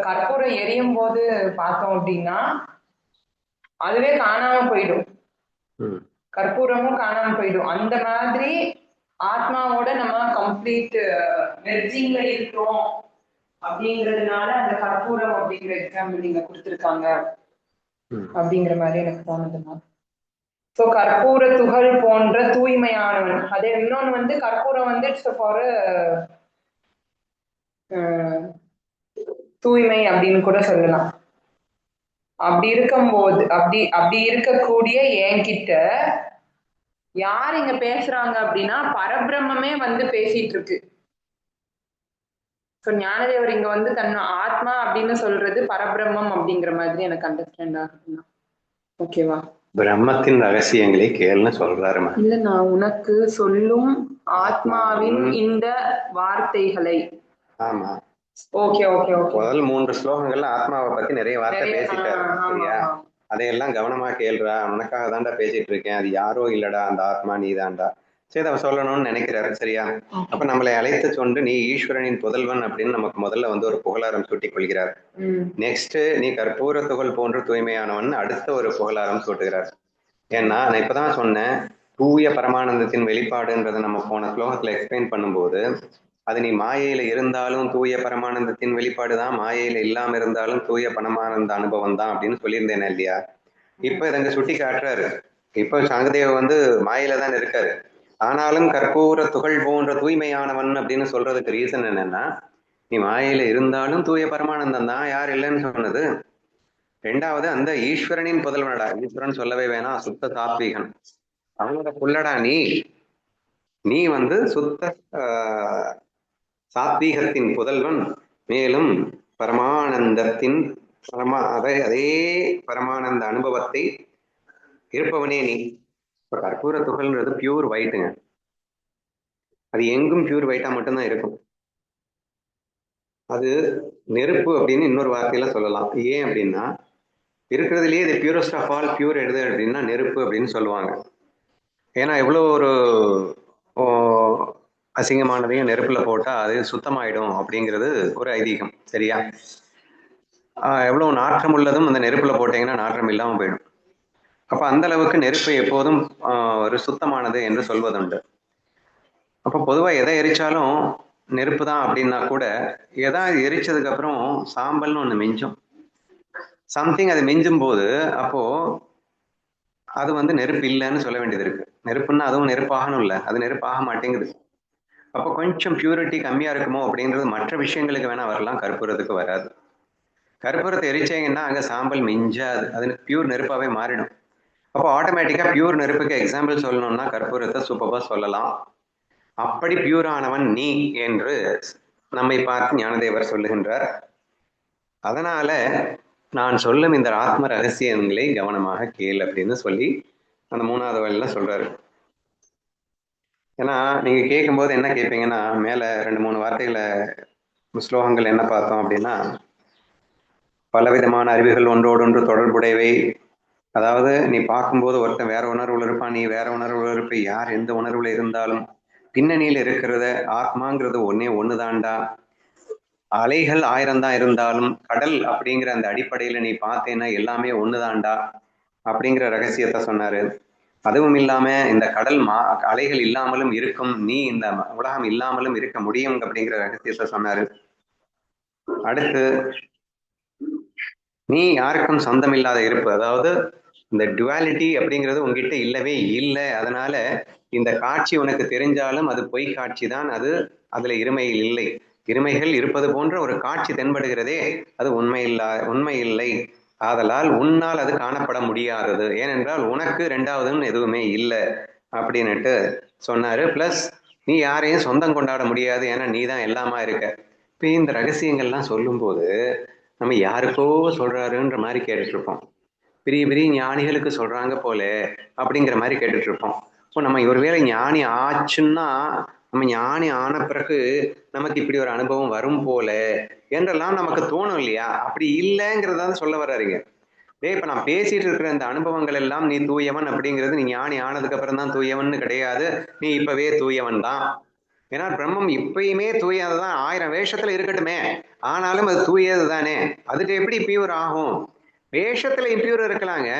கற்பூரம் எரியும் போது பார்த்தோம் அப்படின்னா அதுவே காணாம போயிடும், கற்பூரமும் காணாம போயிடும். அந்த மாதிரி ஆத்மாவோட நம்ம கம்ப்ளீட் மெர்ஜிங்ல இருக்கிறோம் அப்படிங்கிறதுனால அந்த கற்பூரம் அப்படிங்கிற எக்ஸாம்பிள் நீங்க கொடுத்துருக்காங்க அப்படிங்கிற மாதிரி எனக்கு தோணுதுன்னா. ஸோ கற்பூர துகள் போன்ற தூய்மையானவன். அதே இன்னொன்று வந்து கற்பூரம் வந்து ஃபார் தூய்மை அப்படின்னு கூட சொல்லலாம். அப்படி இருக்கும்போது அப்படி இருக்கக்கூடிய என்கிட்ட யார் இங்க பேசுறாங்க அப்படின்னா பரபிரம்மே வந்து பேசிட்டு இருக்கு. ஸோ ஞானதேவர் இங்க வந்து தன் ஆத்மா அப்படின்னு சொல்றது பரபிரம்மம் அப்படிங்கிற மாதிரி எனக்கு அண்டர்ஸ்டாண்ட் ஆகுதுண்ணா. ஓகேவா? பிரம்மத்தின் ரகசியங்களை கேள்னு சொல்றாருமா. இல்ல, நான் உனக்கு சொல்லும் ஆத்மாவின் இந்த வார்த்தைகளை. ஆமா, ஓகே ஓகே ஓகே. முதல் 3 ஸ்லோகங்கள்ல ஆத்மாவை பத்தி நிறைய வார்த்தை பேசிட்டாரு. சரியா? அதையெல்லாம் கவனமா கேள்றா, உனக்காக தாண்டா பேசிட்டு இருக்கேன், அது யாரோ இல்லடா, அந்த ஆத்மா நீ தாண்டா. சரி, அவ சொல்லணும்னு நினைக்கிறாரு. சரியா? அப்ப நம்மளை அழைத்து சொன்று நீ ஈஸ்வரனின் புதல்வன் அப்படின்னு நமக்கு முதல்ல வந்து ஒரு புகழாரம் சூட்டிக் கொள்கிறார். நெக்ஸ்ட் நீ கற்பூர துகள் போன்று தூய்மையானவன் அடுத்த ஒரு புகழாரம் சூட்டுகிறார். ஏன்னா நான் இப்பதான் சொன்னேன், தூய பரமானந்தத்தின் வெளிப்பாடுன்றதை நம்ம போன ஸ்லோகத்துல எக்ஸ்பிளைன் பண்ணும்போது அது நீ மாயையில இருந்தாலும் தூய பரமானந்தத்தின் வெளிப்பாடு தான், மாயையில இல்லாம இருந்தாலும் தூய பரமானந்த அனுபவம் தான் அப்படின்னு சொல்லியிருந்தேன் இல்லையா? இப்ப இதை சுட்டி காட்டுறாரு. இப்ப சங்கதேவ வந்து மாயில தான் இருக்காரு, ஆனாலும் கற்பூர துகள் போன்ற தூய்மையானவன் அப்படின்னு சொல்றதுக்கு ரீசன் என்னன்னா, நீ மாயையில இருந்தாலும் தூய பரமானந்தம் தான், யார் இல்லைன்னு சொன்னது. ரெண்டாவது, அந்த ஈஸ்வரனின் புதல்வனடா, ஈஸ்வரன் சொல்லவே வேணாம், சுத்த சாத்வீகன், அவனோட புள்ளடா நீ வந்து சுத்த சாத்வீகத்தின் புதல்வன், மேலும் பரமானந்தத்தின் அதே பரமானந்த அனுபவத்தை இருப்பவனே நீ. இப்ப கற்பூர துகள்ன்றது பியூர் ஒயிட்டுங்க, அது எங்கும் பியூர் ஒயிட்டா மட்டும்தான் இருக்கும். அது நெருப்பு அப்படின்னு இன்னொரு வார்த்தையில சொல்லலாம். ஏன் அப்படின்னா, இருக்கிறதுலயே இது பியூரஸ்ட் ஆஃப் ஆல் பியூர் எது அப்படின்னா நெருப்பு அப்படின்னு சொல்லுவாங்க. ஏன்னா எவ்வளவு ஒரு அசிங்கமானதையும் நெருப்புல போட்டா அது சுத்தமாயிடும் அப்படிங்கிறது ஒரு ஐதீகம். சரியா? எவ்வளவு நாற்றம் உள்ளதும் அந்த நெருப்புல போட்டீங்கன்னா நாற்றம் இல்லாம போயிடும். அப்ப அந்த அளவுக்கு நெருப்பு எப்போதும் ஒரு சுத்தமானது என்று சொல்வதுண்டு. அப்ப பொதுவா எதை எரிச்சாலும் நெருப்பு தான் அப்படின்னா கூட, எதா எரிச்சதுக்கு அப்புறம் சாம்பல்னு ஒண்ணு மிஞ்சும், சம்திங் அது மிஞ்சும் போது அப்போ அது வந்து நெருப்பு இல்லைன்னு சொல்ல வேண்டியது இருக்கு. நெருப்புன்னா அதுவும் நெருப்பாகணும் இல்லை, அது நெருப்பாக மாட்டேங்குது. அப்போ கொஞ்சம் பியூரிட்டி கம்மியா இருக்குமோ அப்படின்றது மற்ற விஷயங்களுக்கு வேணா வரலாம், கற்பூரத்துக்கு வராது. கற்பூரத்தை எரிச்சீங்கன்னா அங்க சாம்பல் மிஞ்சாது, அது பியூர் நெருப்பாவே மாறிடும். அப்போ ஆட்டோமேட்டிக்கா பியூர் நெருப்புக்கு எக்ஸாம்பிள் சொல்லணும்னா கற்பூரத்தை சூப்பரா சொல்லலாம். அப்படி பியூரானவன் நீ என்று நம்மை பார்த்து ஞானதேவர் சொல்லுகின்றார். அதனால நான் சொல்லும் இந்த ஆத்ம ரகசியங்களை கவனமாக கேள் அப்படின்னு சொல்லி அந்த 3வது வழியில சொல்றாரு. ஏன்னா நீங்க கேட்கும்போது என்ன கேட்பீங்கன்னா, மேல 2-3 வார்த்தைகளை ஸ்லோகங்கள் என்ன பார்த்தோம் அப்படின்னா, பலவிதமான அறிவுகள் ஒன்றோடொன்று தொடர்புடையவை. அதாவது நீ பார்க்கும்போது ஒருத்தன் வேற உணர்வுல இருப்பான், நீ வேற உணர்வுல இருப்ப, யார் எந்த உணர்வுல இருந்தாலும் பின்னணியில இருக்கிறத ஆத்மாங்கிறது ஒண்ணுதான்டா. அலைகள் 1000 தான் இருந்தாலும் கடல் அப்படிங்கிற அந்த அடிப்படையில நீ பார்த்தேன்னா எல்லாமே ஒண்ணுதான்டா அப்படிங்கிற ரகசியத்தை சொன்னாரு. அதுவும் இல்லாம இந்த கடல் அலைகள் இல்லாமலும் இருக்கும், நீ இந்த உலகம் இல்லாமலும் இருக்க முடியும் அப்படிங்கிற ரகசியத்தை சொன்னாரு. அடுத்து நீ யாருக்கும் சொந்தம் இல்லாத இருப்பு, அதாவது இந்த டுவாலிட்டி அப்படிங்கிறது உங்ககிட்ட இல்லவே இல்லை. அதனால இந்த காட்சி உனக்கு தெரிஞ்சாலும் அது பொய் காட்சி தான், அது அதுல இருமையில் இல்லை. இருமைகள் இருப்பது போன்ற ஒரு காட்சி தென்படுகிறதே, அது உண்மை இல்லை. ஆதலால் உன்னால் அது காணப்பட முடியாதது, ஏனென்றால் உனக்கு 2வதுன்னு எதுவுமே இல்லை அப்படின்னுட்டு சொன்னாரு. பிளஸ் நீ யாரையும் சொந்தம் கொண்டாட முடியாது, ஏன்னா நீ தான் எல்லாமா இருக்க. இப்போ இந்த ரகசியங்கள்லாம் சொல்லும்போது நம்ம யாருக்கோ சொல்றாருன்ற மாதிரி கேட்டுட்டு இருப்போம், பெரிய பெரிய ஞானிகளுக்கு சொல்றாங்க போல அப்படிங்கிற மாதிரி கேட்டுட்டு இருப்போம். இப்போ நம்ம ஒருவேளை ஞானி ஆச்சுன்னா, நம்ம ஞானி ஆன பிறகு நமக்கு இப்படி ஒரு அனுபவம் வரும் போல என்றெல்லாம் நமக்கு தோணும் இல்லையா? அப்படி இல்லைங்கிறத சொல்ல வர்றாருங்க. இப்ப நான் பேசிட்டு இருக்கிற இந்த அனுபவங்கள் எல்லாம் நீ தூயவன் அப்படிங்கிறது நீ ஞானி ஆனதுக்கு அப்புறம் தான் தூயவன் கிடையாது, நீ இப்பவே தூயவன் தான். ஏன்னா பிரம்மம் இப்பயுமே தூயதுதான், 1000 வேஷத்துல இருக்கட்டுமே, ஆனாலும் அது தூயது தானே. அதுக்கு எப்படி பியூர் ஆகும்? வேஷத்துல இம்பியூர் இருக்கலாங்க,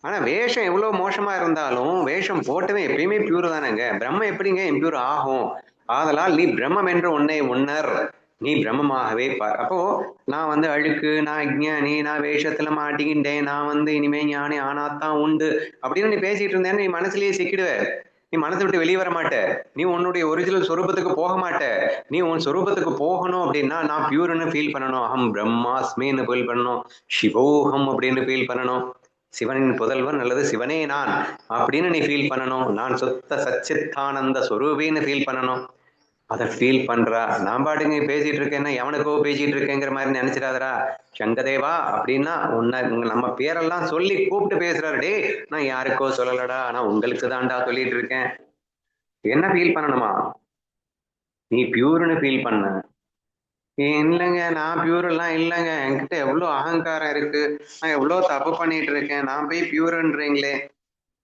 ஆனா வேஷம் எவ்வளவு மோசமா இருந்தாலும் வேஷம் போட்டவே எப்பயுமே பியூர் தானேங்க. பிரம்மம் எப்படிங்க இம்பியூர் ஆகும்? ஆதலால் நீ பிரம்மம் என்று உன்னை உணர், நீ பிரம்மமாகவே பார். அப்போ நான் வந்து அழுக்கு, நான் அஞ்ஞானி, நான் வேஷத்துல மாட்டிக்கிட்டேன், நான் வந்து இனிமே ஞானி ஆனாத்தான் உண்டு அப்படின்னு நீ பேசிட்டு இருந்தேன்னு நீ மனசுலயே சிக்கிடுவ. நீ மனசை விட்டு வெளியே வர மாட்ட, நீ உன்னுடைய ஒரிஜினல் சொரூபத்துக்கு போக மாட்ட. நீ உன் சொரூபத்துக்கு போகணும் அப்படின்னா நான் பியூர்னு ஃபீல் பண்ணணும், அகம் பிரம்மாஸ்மின்னு ஃபீல் பண்ணணும், சிவோகம் அப்படின்னு ஃபீல் பண்ணணும், சிவனின் புதல்வன் அல்லது சிவனே நான் அப்படின்னு நீ ஃபீல் பண்ணணும், நான் சுத்த சச்சித்தானந்த சொரூபின்னு ஃபீல் பண்ணணும். அதை ஃபீல் பண்றா. நான் பாட்டுங்க பேசிட்டு இருக்கேன்னா எவனுக்கோ பேசிட்டு இருக்கேங்கிற மாதிரி நினைச்சிடாதரா. சங்கதேவா அப்படின்னா உன்னை நம்ம பேரெல்லாம் சொல்லி கூப்பிட்டு பேசுறாரு. டே நான் யாருக்கோ சொல்லலடா, நான் உங்களுக்கு தான்டா சொல்லிட்டு இருக்கேன். என்ன ஃபீல் பண்ணணுமா? நீ பியூர்னு ஃபீல் பண்ண. இல்லைங்க நான் பியூர் எல்லாம் இல்லைங்க, என்கிட்ட எவ்வளவு அகங்காரம் இருக்கு, நான் எவ்வளவு தப்பு பண்ணிட்டு இருக்கேன், நான் போய் பியூர்ன்றீங்களே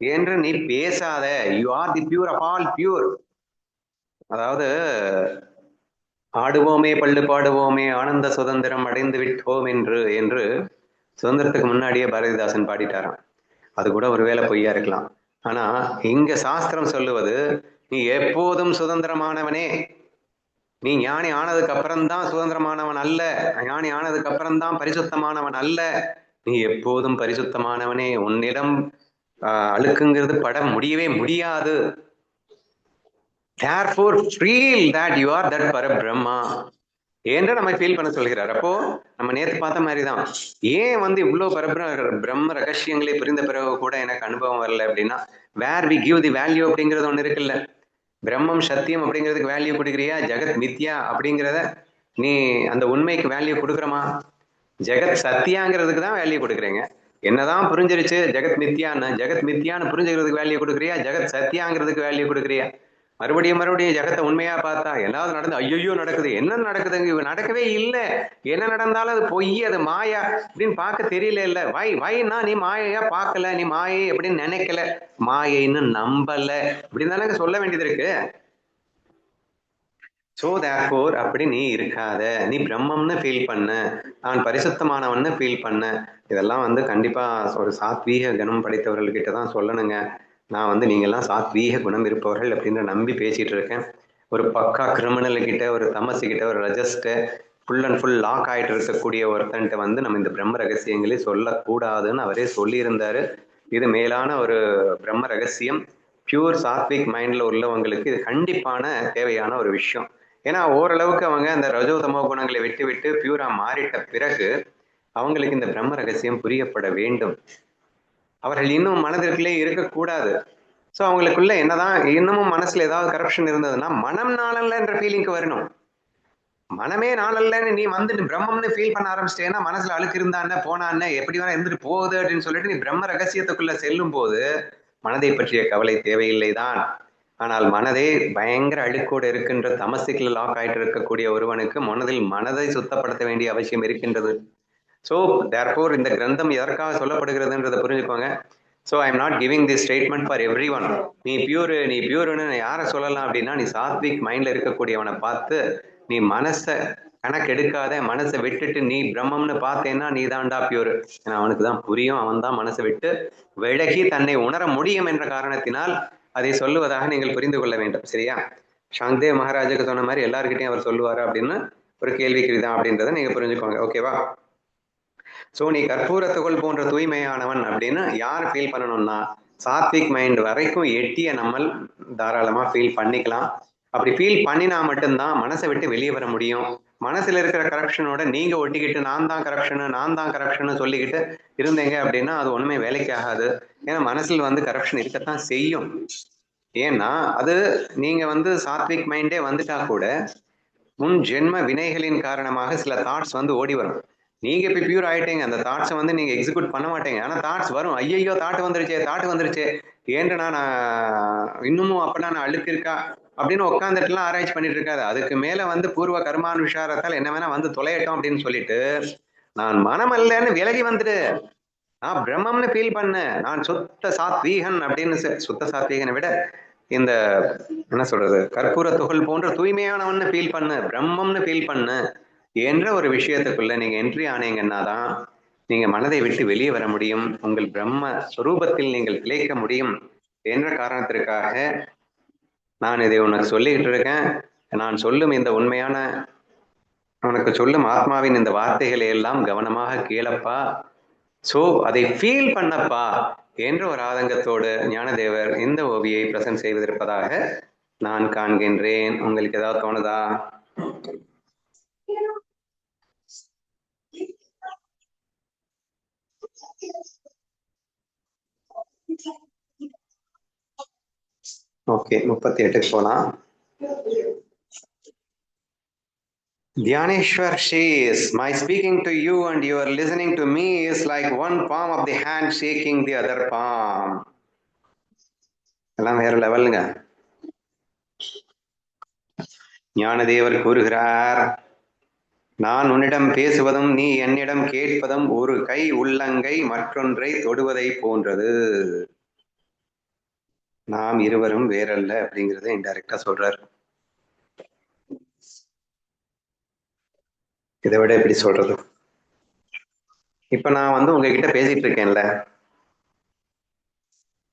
என்று நீ பேசாத. You are the pure of all pure. அதாவது ஆடுவோமே பள்ளு பாடுவோமே ஆனந்த சுதந்திரம் அடைந்து விட்டோம் என்று சுதந்திரத்துக்கு முன்னாடியே பாரதிதாசன் பாடிட்டாராம். அது கூட ஒருவேளை பொய்யா இருக்கலாம். ஆனா இங்க சாஸ்திரம் சொல்லுவது, நீ எப்போதும் சுதந்திரமானவனே. நீ ஞானி ஆனதுக்கு அப்புறம்தான் சுதந்திரமானவன் அல்ல, ஞானி ஆனதுக்கு அப்புறம்தான் பரிசுத்தமானவன் அல்ல. நீ எப்போதும் பரிசுத்தமானவனே. உன்னிடம் அழுக்குங்கிறது பட முடியவே முடியாது. Therefore feel that you are that Parabrahma என்று நம்ம ஃபீல் பண்ண சொல்கிறார். அப்போ நம்ம நேற்று பார்த்த மாதிரி தான், ஏன் இவ்வளவு பிரம்ம ரகசியங்களை புரிந்த பிறகு கூட எனக்கு அனுபவம் வரல அப்படின்னா, where we give the value அப்படிங்கிறது ஒண்ணு இருக்குல்ல. பிரம்மம் சத்தியம் அப்படிங்கிறதுக்கு வேல்யூ கொடுக்குறியா? ஜெகத் மித்யா அப்படிங்கிறத நீ அந்த உண்மைக்கு வேல்யூ கொடுக்குறமா? ஜெகத் சத்தியாங்கிறதுக்கு தான் வேல்யூ கொடுக்குறீங்க. என்னதான் புரிஞ்சிருச்சு ஜெகத் மித்யான்னு புரிஞ்சுக்கிறதுக்கு வேல்யூ கொடுக்குறியா? ஜெகத் சத்தியாங்கிறதுக்கு வேல்யூ கொடுக்குறியா? மறுபடியும் ஜெகத்தை உண்மையா பார்த்தா எல்லாரும் நடந்து ஐயோ நடக்குது, என்ன நடக்குதுங்க, நடக்கவே இல்லை, என்ன நடந்தாலும் அது பொய், அது மாயா அப்படின்னு பார்க்க தெரியல. இல்ல வைனா நீ மாயையா பார்க்கல, நீ மாயை அப்படின்னு நினைக்கல, மாயைன்னு நம்பல அப்படின்னு தானே சொல்ல வேண்டியது இருக்கு. சோ தேர்ஃபோர் அப்படி நீ இருக்காத, நீ பிரம்மம்னு ஃபீல் பண்ண, நான் பரிசுத்தமானவன்னு ஃபீல் பண்ண. இதெல்லாம் கண்டிப்பா ஒரு சாத்வீக குணம் படைத்தவர்கள்கிட்ட தான் சொல்லணுங்க. நான் நீங்கெல்லாம் சாத்வீக குணம் இருப்பவர்கள் அப்படின்னு நம்பி பேசிட்டு இருக்கேன். ஒரு பக்கா கிரிமினல் கிட்ட, ஒரு தமசு கிட்ட, ஒரு ரஜஸ்ட ஃபுல் அண்ட் ஃபுல் லாக் ஆயிட்டு இருக்கக்கூடிய ஒருத்தன்ட்ட நம்ம இந்த பிரம்ம ரகசியங்களே சொல்லக்கூடாதுன்னு அவரே சொல்லியிருந்தாரு. இது மேலான ஒரு பிரம்ம ரகசியம். பியூர் சாத்விக் மைண்ட்ல உள்ளவங்களுக்கு இது கண்டிப்பான தேவையான ஒரு விஷயம். ஏன்னா ஓரளவுக்கு அவங்க அந்த ரஜோ தமோ குணங்களை விட்டு விட்டு பியூரா மாறிட்ட பிறகு அவங்களுக்கு இந்த பிரம்ம ரகசியம் புரியப்பட வேண்டும். அவர்கள் இன்னும் மனதிற்குள்ளே இருக்கக்கூடாது. ஸோ அவங்களுக்குள்ள என்னதான் இன்னமும் மனசுல ஏதாவது கரப்ஷன் இருந்ததுன்னா மனம் நாளல்ல என்ற ஃபீலிங்க்கு வரணும். மனமே நாளல்லன்னு நீ பிரம்மம்னு ஃபீல் பண்ண ஆரம்பிச்சிட்டேன்னா மனசுல அழுக்கு இருந்தான்னு போனான்னு எப்படி வேணா இருந்துட்டு போகுது அப்படின்னு சொல்லிட்டு நீ பிரம்ம ரகசியத்துக்குள்ள செல்லும் போது மனதை பற்றிய கவலை தேவையில்லைதான். ஆனால் மனதே பயங்கர அழுக்கோடு இருக்கின்ற தமசுக்குள்ள லாக் ஆயிட்டு இருக்கக்கூடிய ஒருவனுக்கு மனதை சுத்தப்படுத்த வேண்டிய அவசியம் இருக்கின்றது. ஸோ தேர்ஃபோர் இந்த கிரந்தம் எதற்காக சொல்லப்படுகிறதுன்றதை புரிஞ்சுக்கோங்க. So I am not giving this statement for every one. நீ பியூர்னு யாரை சொல்லலாம் அப்படின்னா, நீ சாத்விக் மைண்ட்ல இருக்கக்கூடியவனை பார்த்து நீ மனசை கணக்கெடுக்காத, மனசை விட்டுட்டு நீ பிரம்மம்னு பார்த்தேன்னா நீ தான்டா பியூர். ஏன்னா அவனுக்கு தான் புரியும், அவன் தான் மனசை விட்டு விலகி தன்னை உணர முடியும் என்ற காரணத்தினால் அதை சொல்லுவதாக நீங்கள் புரிந்து கொள்ள வேண்டும். சரியா? சாந்தேவ் மகாராஜுக்கு சொன்ன மாதிரி எல்லாருக்கிட்டையும் அவர் சொல்லுவாரு அப்படின்னு ஒரு கேள்விக்குறிதான் அப்படின்றத நீங்க புரிஞ்சுக்கோங்க. ஓகேவா? ஸோ நீ கற்பூரத்துக்குள் போன்ற தூய்மையானவன் அப்படின்னு யார் ஃபீல் பண்ணணும்னா, சாத்விக் மைண்ட் வரைக்கும் எட்டிய நம்ம தாராளமா ஃபீல் பண்ணிக்கலாம். அப்படி ஃபீல் பண்ணினா மட்டும்தான் மனசை விட்டு வெளியே வர முடியும். மனசுல இருக்கிற கரப்ஷனோட நீங்க ஒட்டிக்கிட்டு நான் தான் கரப்ஷன் சொல்லிக்கிட்டு இருந்தீங்க அப்படின்னா அது ஒண்ணுமே வேலைக்கு ஆகாது. ஏன்னா மனசுல கரப்ஷன் இருக்கத்தான் செய்யும். ஏன்னா அது நீங்க சாத்விக் மைண்டே வந்துட்டா கூட முன் ஜென்ம வினைகளின் காரணமாக சில தாட்ஸ் ஓடி வரும். நீங்க இப்ப பியூர் ஆயிட்டீங்க, அந்த தாட்ஸை நீங்க எக்ஸிக்யூட் பண்ண மாட்டீங்க. ஆனா தாட்ஸ் வரும், ஐயோ தாட் வந்துருச்சு ஏன்ற நான் இன்னமும் அப்ப நான் அழுக்கு இருக்கா அப்படின்னு உட்காந்துட்டுலாம் ஆராய்ச்சி பண்ணிட்டு இருக்காது. அதுக்கு மேல பூர்வ கர்மானுசாரத்தால் என்ன வேணா தொலையட்டும் அப்படின்னு சொல்லிட்டு நான் மனம் அல்லன்னு விலகி வந்துடு. நான் பிரம்மம்னு ஃபீல் பண்ண, நான் சுத்த சாத்வீகன் அப்படின்னு. சுத்த சாத்வீகனை விட இந்த என்ன சொல்றது, கற்பூர துகள் போன்ற தூய்மையானவன்னு ஃபீல் பண்ணு, பிரம்மம்னு ஃபீல் பண்ணு என்ற ஒரு விஷயத்துக்குள்ள நீங்க என்ட்ரி ஆனீங்கன்னா தான் நீங்க மனதை விட்டு வெளியே வர முடியும், உங்கள் பிரம்ம ஸ்வரூபத்தில் நீங்கள் திளைக்க முடியும் என்ற காரணத்திற்காக நான் இதை உனக்கு சொல்லிக்கிட்டு இருக்கேன். நான் சொல்லும் இந்த உண்மையான உனக்கு சொல்லும் ஆத்மாவின் இந்த வார்த்தைகளை எல்லாம் கவனமாக கேளப்பா. சோ அதை ஃபீல் பண்ணப்பா. என்ற ஒரு ஆதங்கத்தோடு ஞானதேவர் இந்த ஓவியை பிரசன்ட் செய்வதற்கதாக நான் காண்கின்றேன். உங்களுக்கு ஏதாவது தோணுதா? ஓகே, 38 போலாம். Dhyaneshwar says, my speaking to you and you are listening to me is like one palm of the hand shaking the other palm. எல்லாம் வேற லெவலுங்க. ஞானதேவர் கூறுகிறார், நான் உன்னிடம் பேசுவதும் நீ என்னிடம் கேட்பதும் ஒரு கை உள்ளங்கை மற்றொன்றை தொடுவதை போன்றது. நாம் இருவரும் வேறல்ல அப்படிங்கறத இன்டைரக்டா சொல்றார். இதை விட எப்படி சொல்றது? இப்ப நான் உங்ககிட்ட பேசிட்டு இருக்கேன்ல,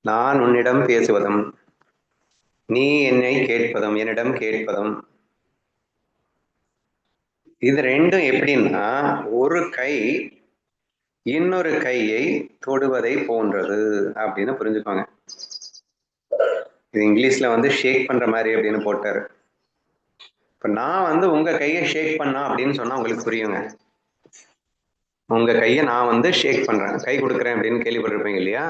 நான் உன்னிடம் பேசுவதும் நீ என்னை கேட்பதும் என்னிடம் கேட்பதும், இது ரெண்டும் எப்படின்னா ஒரு கை இன்னொரு கையை தொடுவதை போன்றது அப்படின்னு புரிஞ்சுக்கோங்க. இது இங்கிலீஷ்ல ஷேக் பண்ற மாதிரி அப்படின்னு போட்டாரு. இப்ப நான் உங்க கையை ஷேக் பண்ணா அப்படின்னு சொன்னா உங்களுக்கு புரியுங்க. உங்க கையை நான் ஷேக் பண்றேன், கை கொடுக்குறேன் அப்படின்னு கேள்விப்பட்டிருப்பீங்க இல்லையா?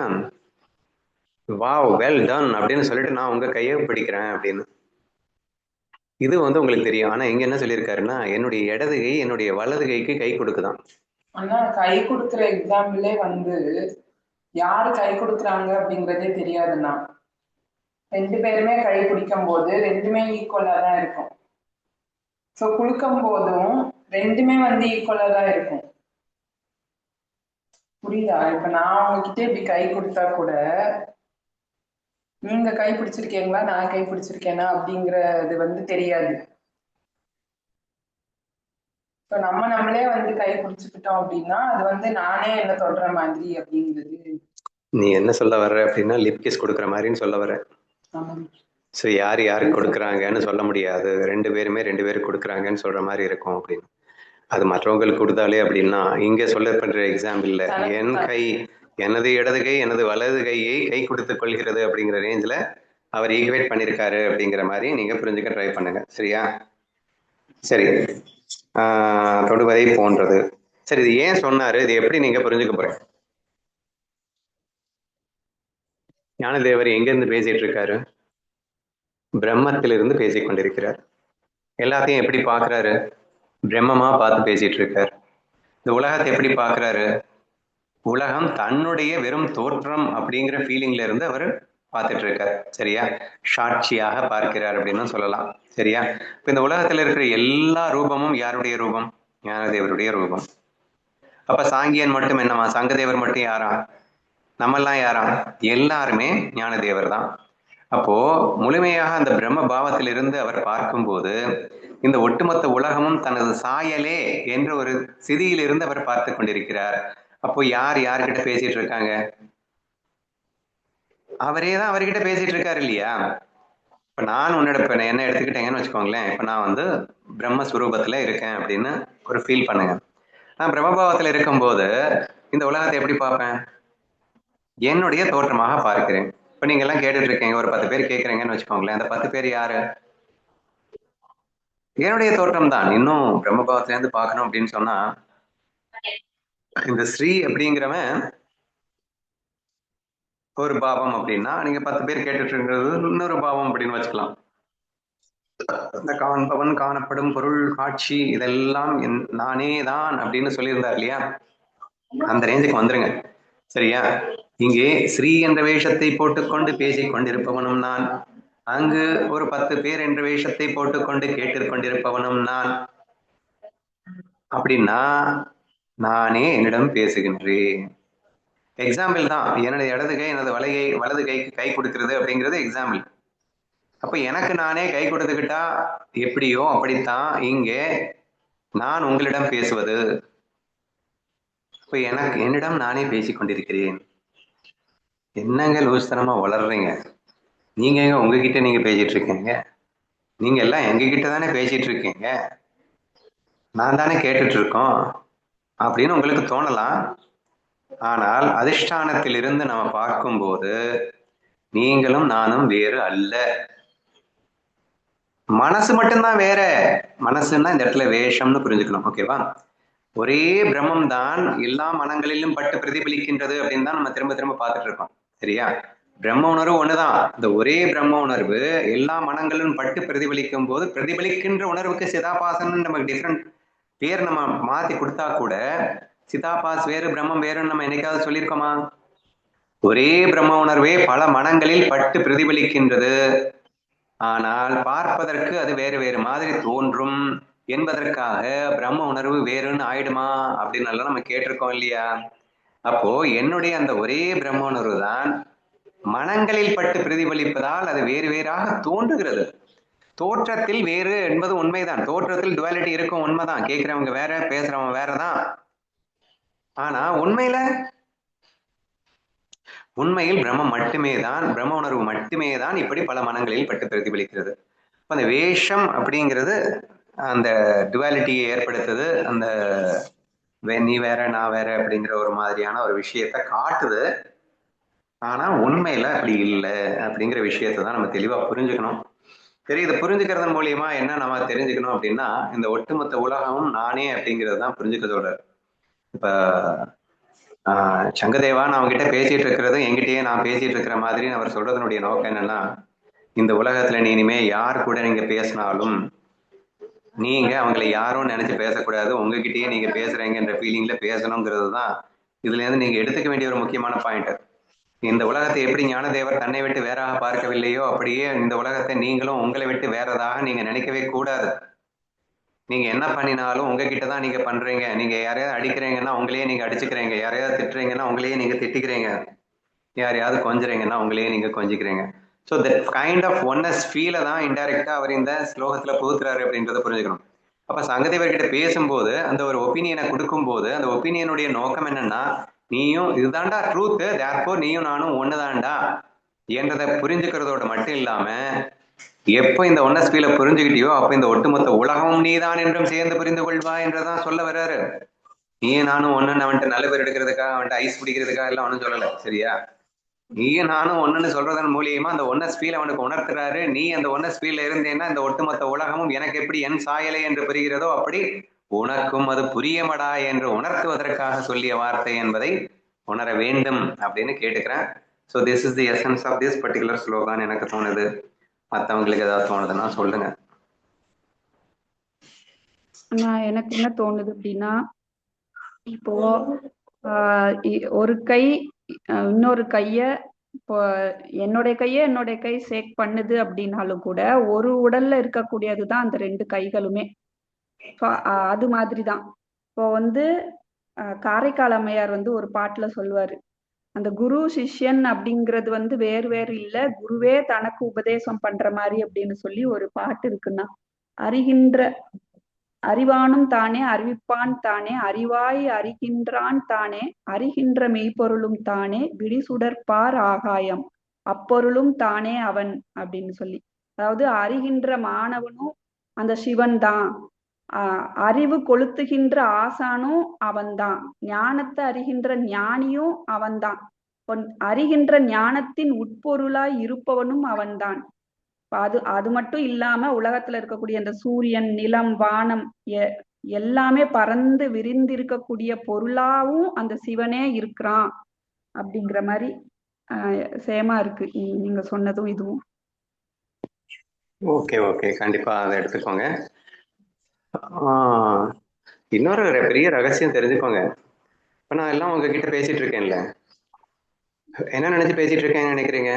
வாவ், வெல் டன் அப்படின்னு சொல்லிட்டு நான் உங்க கையை பிடிக்கிறேன் அப்படின்னு. இது உங்களுக்கு தெரியும். ஆனா இங்க என்ன சொல்லியிருக்காருன்னா, என்னுடைய இடது கை என்னுடைய வலது கைக்கு கை கொடுக்குதான். ஆனா கை கொடுக்குற எக்ஸாம்பிளே யாரு கை கொடுக்குறாங்க அப்படிங்கறதே தெரியாதுன்னா, ரெண்டு பேருமே கை பிடிக்கும் போது ரெண்டுமே ஈக்குவலா தான் இருக்கும். ஸோ குலுக்கும் போதும் ரெண்டுமே ஈக்குவலா தான் இருக்கும். புரியுதா? இப்ப நான் உங்ககிட்ட இப்படி கை கொடுத்தா கூட நீங்க கை பிடிச்சிருக்கீங்களா நான் கை பிடிச்சிருக்கேனா அப்படிங்கறது தெரியாது. இப்ப நம்மளே கை பிடிச்சுக்கிட்டோம் அப்படின்னா அது நானே என்ன தொடுற மாதிரி அப்படிங்கிறது. நீ என்ன சொல்ல வர்ற அப்படின்னா லிப் கிஸ் கொடுக்குற மாதிரின்னு சொல்ல வர. ஸோ யார் யாருக்கு கொடுக்குறாங்கன்னு சொல்ல முடியாது, ரெண்டு பேருக்கு கொடுக்குறாங்கன்னு சொல்ற மாதிரி இருக்கும் அப்படின்னு. அது மற்றவங்களுக்கு கொடுத்தாலே அப்படின்னா இங்க சொல்லப்படுற எக்ஸாம்பிள்ல என் கை எனது இடது கை எனது வலது கையை கை கொடுத்துக் கொள்கிறது அப்படிங்கிற ரேஞ்சில் அவர் ஈக்குவேட் பண்ணியிருக்காரு அப்படிங்கிற மாதிரி நீங்க புரிஞ்சுக்க ட்ரை பண்ணுங்க. சரியா? சரி, தொடுவதை போன்றது. சரி, இது ஏன் சொன்னாரு, இது எப்படி நீங்க புரிஞ்சுக்க போறீங்க? ஞானதேவர் எங்கிருந்து பேசிட்டு இருக்காரு? பிரம்மத்திலிருந்து பேசிக் கொண்டிருக்கிறார். எல்லாத்தையும் எப்படி பாக்குறாரு? பிரம்மமா பார்த்து பேசிட்டு இருக்கார். இந்த உலகத்தை எப்படி பாக்குறாரு? உலகம் தன்னுடைய வெறும் தோற்றம் அப்படிங்கிற ஃபீலிங்ல இருந்து அவர் பார்த்துட்டு இருக்கார். சரியா? சாட்சியாக பார்க்கிறார் அப்படின்னு சொல்லலாம். சரியா? இப்ப இந்த உலகத்துல இருக்கிற எல்லா ரூபமும் யாருடைய ரூபம்? ஞானதேவருடைய ரூபம். அப்ப சாங்கியன் மட்டும் என்னமா? சங்கதேவர் மட்டும் யாரா? நம்மெல்லாம் யாரா? எல்லாருமே ஞானதேவர் தான். அப்போ முழுமையாக அந்த பிரம்ம பாவத்திலிருந்து அவர் பார்க்கும்போது இந்த ஒட்டுமொத்த உலகமும் தனது சாயலே என்ற ஒரு சிதியிலிருந்து அவர் பார்த்து கொண்டிருக்கிறார். அப்போ யார்கிட்ட பேசிட்டு இருக்காங்க? அவரே தான் அவர்கிட்ட பேசிட்டு இருக்காரு இல்லையா? இப்ப நான் உன்னோட என்ன எடுத்துக்கிட்டேங்கன்னு வச்சுக்கோங்களேன். இப்ப நான் பிரம்மஸ்வரூபத்துல இருக்கேன் அப்படின்னு ஒரு ஃபீல் பண்ணுங்க. நான் பிரம்மபாவத்துல இருக்கும்போது இந்த உலகத்தை எப்படி பார்ப்பேன்? என்னுடைய தோற்றமாக பார்க்கிறேன். இப்ப நீங்க எல்லாம் கேட்டுட்டு இருக்கீங்க, ஒரு 10 பேர் கேட்கறீங்கன்னு வச்சுக்கோங்களேன். அந்த 10 பேர் யாரு? என்னுடைய தோற்றம் தான். இன்னும் பிரம்மபாவத்துல இருந்து பார்க்கணும் அப்படின்னு சொன்னா இந்த ஸ்ரீ அப்படிங்கிறவன் ஒரு பாவம் அப்படின்னா நீங்க 10 பேர் கேட்டுட்டு இருக்கிறது இன்னொரு பாவம் அப்படின்னு வச்சுக்கலாம். இந்த காண்பவன், காணப்படும் பொருள், காட்சி இதெல்லாம் நானே தான் அப்படின்னு சொல்லியிருந்தார் இல்லையா? அந்த ரேஞ்சுக்கு வந்துருங்க. சரியா? இங்கே ஸ்ரீ என்ற வேஷத்தை போட்டுக்கொண்டு பேசிக் கொண்டிருப்பவனும் நான், அங்கு ஒரு 10 பேர் என்ற வேஷத்தை போட்டுக்கொண்டு கேட்டுக் கொண்டிருப்பவனும் நான். அப்படின்னா நானே என்னிடம் பேசுகின்றேன். எக்ஸாம்பிள் தான். என்னுடைய இடது கை எனது வலது கைக்கு கை கொடுக்கிறது அப்படிங்கிறது எக்ஸாம்பிள். அப்ப எனக்கு நானே கை கொடுத்துக்கிட்டா எப்படியோ அப்படித்தான் இங்கே நான் உங்களிடம் பேசுவது. இப்ப என்னிடம் நானே பேசிக் கொண்டிருக்கிறேன். என்னங்க லூஸ்தனமா வளர்றீங்க? நீங்க எங்க உங்ககிட்ட நீங்க பேசிட்டு இருக்கீங்க? நீங்க எல்லாம் எங்ககிட்ட தானே பேசிட்டு இருக்கீங்க, நான் தானே கேட்டுட்டு இருக்கோம் அப்படின்னு உங்களுக்கு தோணலாம். ஆனால் அதிஷ்டானத்திலிருந்து நம்ம பார்க்கும்போது நீங்களும் நானும் வேறு அல்ல. மனசு மட்டும்தான் வேற. மனசுன்னா இந்த இடத்துல வேஷம்னு புரிஞ்சுக்கணும். ஓகேவா? ஒரே பிரம்மம் தான் எல்லா மனங்களிலும் பட்டு பிரதிபலிக்கின்றது அப்படின்னு தான் நம்ம திரும்ப திரும்ப பார்த்துட்டு இருக்கோம். சரியா? பிரம்ம உணர்வு ஒண்ணுதான். இந்த ஒரே பிரம்ம உணர்வு எல்லா மனங்களிலும் பட்டு பிரதிபலிக்கும் போது பிரதிபலிக்கின்ற உணர்வுக்கு சிதாபாசன் நமக்கு டிஃப்ரெண்ட் பேர் நம்ம மாத்தி கொடுத்தா கூட சிதாபாஸ் வேறு பிரம்மம் வேறுன்னு நம்ம என்னைக்காவது சொல்லியிருக்கோமா? ஒரே பிரம்ம உணர்வே பல மனங்களில் பட்டு பிரதிபலிக்கின்றது. ஆனால் பார்ப்பதற்கு அது வேறு வேறு மாதிரி தோன்றும் என்பதற்காக பிரம்ம உணர்வு வேறுன்னு ஆயிடுமா அப்படின்னு எல்லாம் நம்ம கேட்டிருக்கோம் இல்லையா? அப்போ என்னுடைய அந்த ஒரே பிரம்ம உணர்வு தான் மனங்களில் பட்டு பிரதிபலிப்பதால் அது வேறு வேறாக தோன்றுகிறது. தோற்றத்தில் வேறு என்பது உண்மைதான். தோற்றத்தில் டுவாலிட்டி இருக்கும், உண்மைதான். கேட்கிறவங்க வேற, பேசுறவங்க வேறதான். ஆனா உண்மையில் பிரம்மம் மட்டுமே தான், பிரம்ம உணர்வு மட்டுமே தான் இப்படி பல மனங்களில் பட்டு பிரதிபலிக்கிறது. அந்த வேஷம் அப்படிங்கிறது அந்த டுவாலிட்டியை ஏற்படுத்துது. அந்த நீ வேற நான் வேற அப்படிங்கிற ஒரு மாதிரியான ஒரு விஷயத்த காட்டுது. ஆனா உண்மையில அப்படி இல்லை அப்படிங்கிற விஷயத்தை தான் நம்ம தெளிவா புரிஞ்சுக்கணும். சரி, இதை புரிஞ்சுக்கிறதன் மூலியமா என்ன நம்ம தெரிஞ்சுக்கணும் அப்படின்னா, இந்த ஒட்டுமொத்த உலகமும் நானே அப்படிங்கிறது தான் புரிஞ்சுக்கிறதோட. இப்ப சங்கதேவா நான் அவங்ககிட்ட பேசிட்டு இருக்கிறது என்கிட்டயே நான் பேசிட்டு இருக்கிற மாதிரி அவர் சொல்றதனுடைய நோக்கம் என்னன்னா, இந்த உலகத்துல நீ இனிமே யார் கூட நீங்க பேசினாலும் நீங்க அவங்களை யாரும் நினைச்சு பேசக்கூடாது, உங்ககிட்டயே நீங்க பேசுறீங்கன்ற ஃபீலிங்ல பேசணுங்கிறது தான் இதுல இருந்து நீங்க எடுத்துக்க வேண்டிய ஒரு முக்கியமான பாயிண்ட். இந்த உலகத்தை எப்படி ஞானதேவர் தன்னை விட்டு வேறாக பார்க்கவில்லையோ அப்படியே இந்த உலகத்தை நீங்களும் உங்களை விட்டு வேறதாக நீங்க நினைக்கவே கூடாது. நீங்க என்ன பண்ணினாலும் உங்ககிட்ட தான் நீங்க பண்றீங்க. நீங்க யாரையாவது அடிக்கிறீங்கன்னா உங்களையே நீங்க அடிச்சுக்கிறீங்க, யாரையாவது திட்டுறீங்கன்னா உங்களையே நீங்க திட்டிக்கிறீங்க, யாரையாவது கொஞ்சுறீங்கன்னா உங்களையே நீங்க கொஞ்சிக்கிறீங்க. So that kind of oneness ஃபீலை தான் இன்டைரக்டா அவர் இந்த ஸ்லோகத்துல புகுத்துறாரு அப்படின்றத புரிஞ்சுக்கணும். அப்ப சங்கதேவர்கிட்ட பேசும்போது அந்த ஒரு ஒப்பீனியனை கொடுக்கும்போது அந்த ஒப்பீனியனுடைய நோக்கம் என்னன்னா, நீயும் இதுதான்டா ட்ரூத், தேர்ஃபோர் நீயும் நானும் ஒண்ணுதான்டா என்றதை புரிஞ்சுக்கிறதோட மட்டும் இல்லாம, எப்போ இந்த ஒன்னஸ் ஃபீலை புரிஞ்சுக்கிட்டியோ அப்ப இந்த ஒட்டுமொத்த உலகமும் நீதான் என்றும் சேர்ந்து புரிந்து கொள்வா என்றதான் சொல்ல வர்றாரு. நீயும் நானும் ஒண்ணுன்னு அவன்கிட்ட நல்ல பேர் எடுக்கிறதுக்காக அவன்கிட்ட ஐஸ் பிடிக்கிறதுக்காக எல்லாம் ஒன்றும் சொல்லலை. சரியா? நீயும் நானும் ஒண்ணுன்னு சொல்றதன் மூலியமா அந்த ஒன்னஸ் ஃபீல் அவனுக்கு உணர்த்துறாரு. நீ அந்த ஒன்னஸ் ஃபீல்ல இருந்தேன்னா இந்த ஒட்டுமொத்த உலகமும் எனக்கு எப்படி என் சாயலை என்று புரிகிறதோ அப்படி உனக்கும் அது புரியமடா என்று உணர்த்துவதற்காக சொல்லிய வார்த்தை என்பதை உணர வேண்டும் அப்படின்னு கேட்டுக்கிறேன். So this is the essence of this particular ஸ்லோகான்னு எனக்கு தோணுது. மற்றவங்களுக்கு ஏதாவது தோணுதுன்னா சொல்லுங்க. எனக்கு என்ன தோணுது அப்படின்னா, இப்போ ஒரு கை இன்னொரு கைய இப்போ என்னுடைய கை சேக் பண்ணுது அப்படின்னாலும் கூட ஒரு உடல்ல இருக்கக்கூடியதுதான் அந்த ரெண்டு கைகளுமே. அது மாதிரிதான் இப்போ காரைக்கால் அம்மையார் ஒரு பாட்டுல சொல்லுவாரு, அந்த குரு சிஷ்யன் அப்படிங்கிறது வேறு வேறு இல்ல, குருவே தனக்கு உபதேசம் பண்ற மாதிரி அப்படின்னு சொல்லி ஒரு பாட்டு இருக்குன்னா, அறிவானும் தானே அறிவிப்பான் தானே அறிவாய் அறிகின்றான் தானே அறிகின்ற மெய்ப்பொருளும் தானே விடிசுடற்பார் ஆகாயம் அப்பொருளும் தானே அவன் அப்படின்னு சொல்லி. அதாவது அறிகின்ற மாணவனும் அந்த சிவன் தான், அறிவு கொளுத்துகின்ற ஆசானும் அவன்தான், ஞானத்தை அறிகின்ற ஞானியும் அவன்தான், அறிகின்ற ஞானத்தின் உட்பொருளாய் இருப்பவனும் அவன்தான். அது மட்டும் இல்லாம உலகத்துல இருக்கக்கூடிய அந்த சூரியன், நிலம், வானம் எல்லாமே பறந்து விரிந்திருக்கக்கூடிய பொருளாவும் அந்த சிவனே இருக்கிறான் அப்படிங்கிற மாதிரி சேமா இருக்கு நீங்க சொன்னதும் இதுவும். ஓகே ஓகே, கண்டிப்பா அதை எடுத்துக்கோங்க. இன்னொரு பெரிய ரகசியம் தெரிஞ்சுக்கோங்க. இப்ப நான் எல்லாம் உங்ககிட்ட பேசிட்டு இருக்கேன்ல, என்ன நினைச்சு பேசிட்டு இருக்கேன்னு நினைக்கிறீங்க?